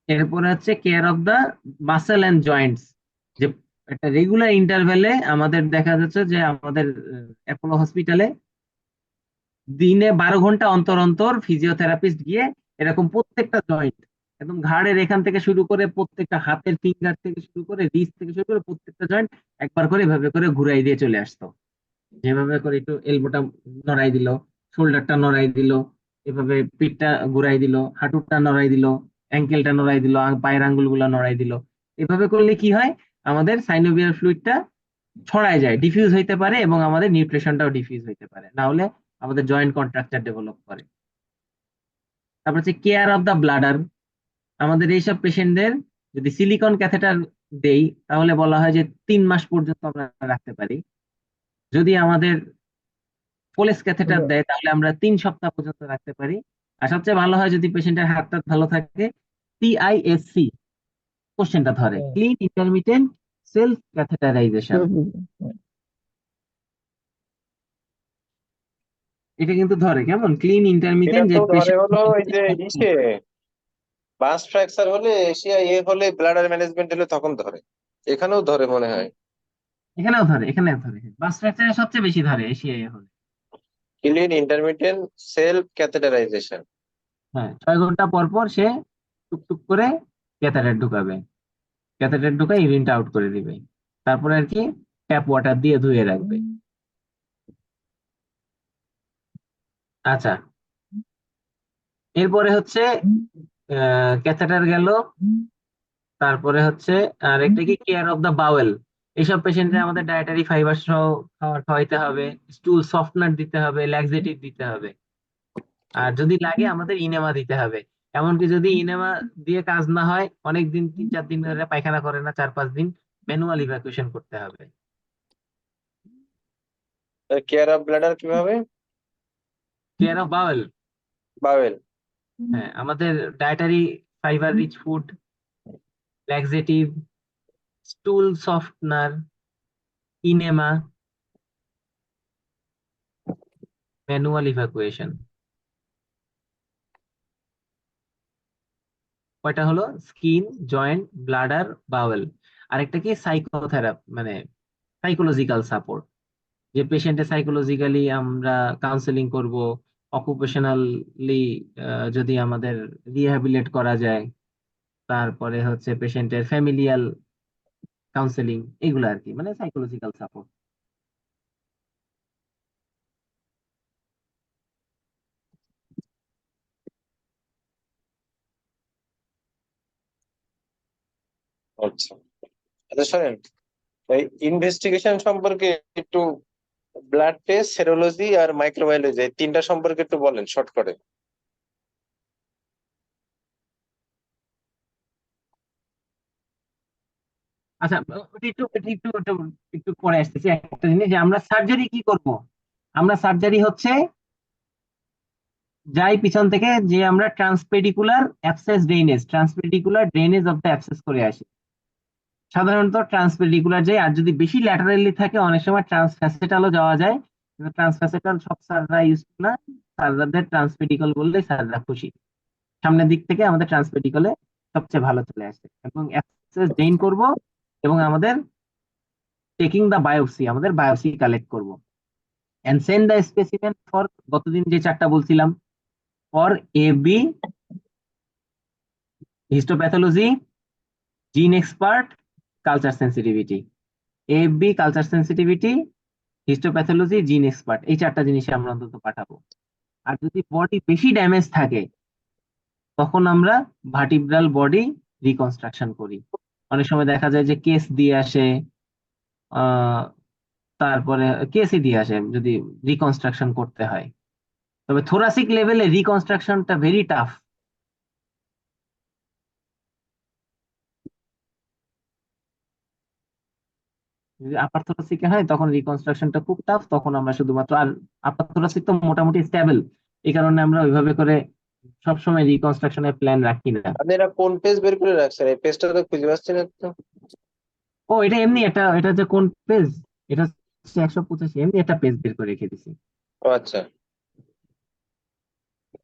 এরপরে হচ্ছে care of the muscle and joints. যে একটা রেগুলার ইন্টারভেলে আমাদের দেখা যাচ্ছে যে আমাদের অ্যাপোলো হসপিটালে দিনে 12 ঘন্টা অন্তর অন্তর ফিজিওথেরাপিস্ট গিয়ে এরকম প্রত্যেকটা জয়েন্ট, একদম ঘাড়ের এখান থেকে শুরু করে প্রত্যেকটা হাতের ফিঙ্গার থেকে শুরু করে রিস্ট থেকে শুরু করে প্রত্যেকটা জয়েন্ট একবার করে এভাবে করে ঘুরাই দিয়ে চলে আসতো। যেভাবে করে একটু এলবোটা নড়াই দিল, শোল্ডারটা নড়াই দিল, এভাবে পিঠটা ঘুরাই দিল, হাঁটুটা নড়াই দিল, অ্যাঙ্কেলটা নড়াই দিল, পায়ের আঙ্গুলগুলো নড়াই দিল। এভাবে করলে কি হয়, আমাদের সাইনোভিয়াল ফ্লুইডটা ছড়ায় যায়, ডিফিউজ হইতে পারে এবং আমাদের নিউট্রিশনটাও ডিফিউজ হইতে পারে, না হলে আমাদের জয়েন্ট কন্ট্রাকচার ডেভেলপ করে। তারপর হচ্ছে কেয়ার অফ দা ব্লাডার। আমাদের এইসব পেশেন্টদের যদি সিলিকন ক্যাথেটার দেই, তাহলে বলা হয় যে 3 মাস পর্যন্ত আমরা রাখতে পারি। যদি আমাদের পোলেস ক্যাথেটার এটা দেয়, তাহলে আমরা 3 সপ্তাহ পর্যন্ত রাখতে পারি। আর সবচেয়ে ভালো হয় যদি পেশেন্টের হাতটা ভালো থাকে, CISC কোশ্চেনটা ধরে, হুম, ক্লিন ইন্টারমিটেন্ট সেলফ ক্যাথেটারাইজেশন। এটা কিন্তু ধরে, কেমন ক্লিন এটা ইন্টারমিটেন্ট, যে তো ধরে পেশেন্ট হলো ওই যে ইসে বাস ফ্র্যাকচার হলে এশিয়া হলে ব্লাডার ম্যানেজমেন্ট হলে তখন ধরে, এখানেও ধরে মনে হয়। এখানেও ধরে বাস ফ্র্যাকচারে সবচেয়ে বেশি ধরে এশিয়ায় হলে। Clean intermittent self catheterisation. হ্যাঁ, 6 ঘন্টা পর পর সে টুকটুক করে ক্যাথেটার ঢুকাবে, ক্যাথেটার ঢুকায় ইউরিনটা আউট করে দিবে। তারপরে আর কি ট্যাপ ওয়াটার দিয়ে ধুয়ে রাখবে। আচ্ছা, এরপরে হচ্ছে ক্যাথেটার গেল। তারপরে হচ্ছে আর একটা কি, কেয়ার অফ দা বাওয়েল। এইসব পেশেন্টে আমাদের ডায়েটারি ফাইবার সহ খাবার খাওয়াইতে হবে, স্টুল সফটনার দিতে হবে, ল্যাক্সেটিভ দিতে হবে। আর যদি লাগে আমাদের ইনেমা দিতে হবে। এমনকি যদি ইনেমা দিয়ে কাজ না হয়, অনেক দিন 3-4 দিন ধরে পায়খানা করে না, 4-5 দিন, ম্যানুয়াল ইভ্যাকুয়েশন করতে হবে। কেয়ার অফ ব্লাডার কিভাবে? Care of bowel, bowel. হ্যাঁ, আমাদের dietary fibre rich food, laxative, stool softener, enema, manual evacuation. কয়টা হলো? Skin, joint, bladder, bowel. আরেকটা কি, সাইকোথেরাপি, মানে সাইকোলজিক্যাল সাপোর্ট। যে পেশেন্টের সাইকোলজিক্যালি আমরা কাউন্সেলিং করব, অকুপেশনালি যদি আমাদের রিহ্যাবিলিট করা যায়। তারপরে হচ্ছে পেশেন্টের ফ্যামিলিয়াল কাউন্সেলিং, এগুলো আর কি, মানে সাইকোলজিক্যাল সাপোর্ট। আচ্ছা, আচ্ছা শোনেন, এই ইনভেস্টিগেশন সম্পর্কে একটু, ব্লাড টেস্ট, সেরোলজি আর মাইক্রোবায়োলজি, এই তিনটা সম্পর্কে একটু বলেন শর্ট করে। আচ্ছা, ওটা একটু পরে আসতেছি। একটা জিনিস যে আমরা সার্জারি কি করব, আমরা সার্জারি হচ্ছে যাই পিছন থেকে যে আমরা ট্রান্সপেডিকুলার ড্রেনেজ অফ দ্য অ্যাবসেস করে আসি। সাধারণত ট্রান্সপেডিকুলার যাই, আর যদি বেশি ল্যাটারালি থাকে অনেক সময় ট্রান্সফ্যাসেটালও যাওয়া যায়, কিন্তু ট্রান্সফ্যাসেটাল সব স্যাররা ইউজ না, স্যারদের ট্রান্সপেডিকল বললে স্যাররা খুশি। সামনের দিক থেকে আমাদের ট্রান্সপেডিকলে সবচেয়ে ভালো চলে আসে, এবং অ্যাবসেস ড্রেন করব, এবং আমাদের টেকিং দা বায়োপসি, আমাদের বায়োপসি কালেক্ট করব and send the specimen for, গতদিন যে চারটা বলছিলাম, for AB, histopathology, GeneXpert, culture sensitivity. AB, culture sensitivity, histopathology, GeneXpert, এই চারটা জিনিসে আমরা অন্তত পাঠাবো। আর যদি বডি বেশি ড্যামেজ থাকে তখন আমরা ভার্টিব্রাল বডি রিকনস্ট্রাকশন করি। অনেক সময় দেখা যায় যে কেস দিয়ে আসে, আহ তারপরে কেসই দিয়ে আসে যদি রিকনস্ট্রাকশন করতে হয়। তবে থোরাসিক লেভেলে রিকনস্ট্রাকশনটা ভেরি টাফ। যদি আপার থোরাসিকে হয় তখন রিকনস্ট্রাকশনটা খুব টাফ, তখন আমরা শুধুমাত্র, আর আপার থোরাসিক তো মোটামুটি স্টেবল, এই কারণে আমরা ওইভাবে করে সবসময় রিকনস্ট্রাকশনের প্ল্যান রাখি না। আপনারা কোন পেজ বের করে রাখছেন? এই পেজটা তো খুঁজে পাচ্ছি না তো। ও, এটা এমনি এটা যে কোন পেজ, এটা হচ্ছে 185, এমনি একটা পেজ বের করে রেখে দিছি। ও আচ্ছা।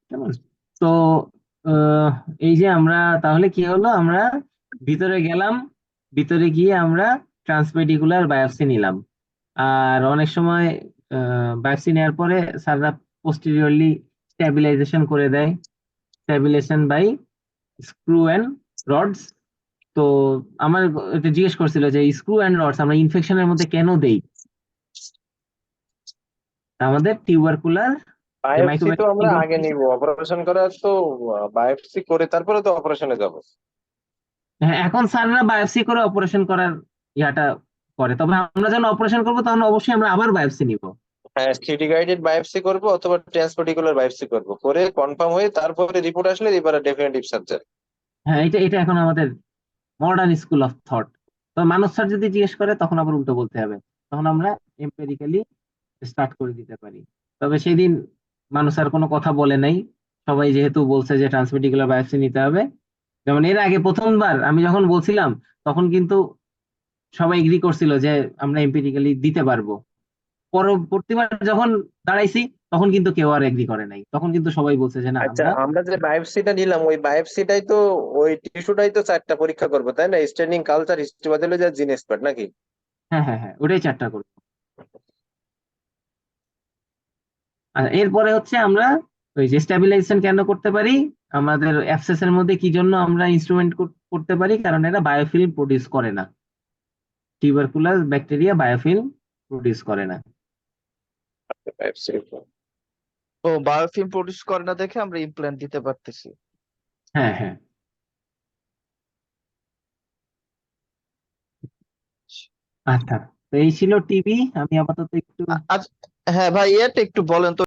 কেমন? তো আহ, এই যে আমরা তাহলে কি হলো, আমরা ভিতরে গেলাম, ভিতরে গিয়ে আমরা ট্রান্সপেডিকুলার বায়োপসি নিলাম। আর অনেক সময় বায়োপসি নেওয়ার পরে স্যাররা পোস্টেরিয়রলি স্ট্যাবিলাইজেশন করে দেয়, stabilisation by screw and rods. তো আমার এটা জিজ্ঞেস করছিল যে স্ক্রু অ্যান্ড রডস আমরা ইনফেকশনের মধ্যে কেন দেই। আমাদের টিউবারকুলার যে বায়োপসি তো আমরা মাইক্রোব্যাকটেরিয়াম, আগে নিব, অপারেশন করার তো বায়োপসি করে তারপরে তো অপারেশনে যাব। হ্যাঁ, এখন স্যাররা বায়োপসি করে অপারেশন করার ইয়াটা করে, তবে আমরা যখন অপারেশন করবো তখন অবশ্যই আমরা আবার বায়োপসি নিব। হ্যাঁ, সিটি গাইডেড বায়োপসি করব অথবা ট্রান্সপার্টিকুলার বায়োপসি করব, করে কনফার্ম হয়ে তারপরে রিপোর্ট আসলে এবারে ডেফিনেটিভ সার্জারি। হ্যাঁ, এটা এটা এখন আমাদের মডার্ন স্কুল অফ থট। তো মানস স্যার যদি জিজ্ঞেস করে তখন আবার উল্টো বলতে হবে, তখন আমরা এম্পেরিক্যালি স্টার্ট করে দিতে পারি। তবে সেই দিন মানস স্যার কোনো কথা বলে নাই, সবাই যেহেতু বলছে যে ট্রান্সমেডিকুলার বায়োপসি নিতে হবে। যেমন এর আগে প্রথমবার আমি যখন বলছিলাম তখন কিন্তু সবাই এগ্রি করছিল যে আমরা এম্পিরিক্যালি দিতে পারবো। পরবর্তীবার যখন দাঁড়াইছি তখন কিন্তু কেউ আর এগ্রি করে নাই, তখন কিন্তু সবাই বলছে যে না আচ্ছা, আমরা। আমরা যে বায়োপসিটা নিলাম ওই বায়োপসিটাই তো, ওই টিস্যুটাই তো চারটা পরীক্ষা করবো তাই না? স্টেনিং, কালচার, হিস্টোপ্যাথোলজি আর জিন এক্সপার্ট নাকি? হ্যাঁ, হ্যাঁ, হ্যাঁ, ওটাই চারটা করবো। আর এরপরে হচ্ছে আমরা ওই যে স্ট্যাবিলাইজেশন কেন করতে পারি, আমাদের অ্যাবসেস এর মধ্যে কি জন্য আমরা ইনস্ট্রুমেন্ট করতে পারি, কারণ এরা বায়োফিল্ম প্রডিউস করে না। টিউবারকুলার ব্যাকটেরিয়া বায়োফিল্ম প্রডিউস করে না। বায়োপসি। ও, বায়োফিল্ম প্রডিউস করে না দেখে আমরা ইমপ্ল্যান্ট দিতে পারতেছি। হ্যাঁ, হ্যাঁ। আচ্ছা, তো এই ছিল টিবি। আমি আপাতত একটু আচ্ছা, হ্যাঁ ভাই, এটা একটু বলেন তো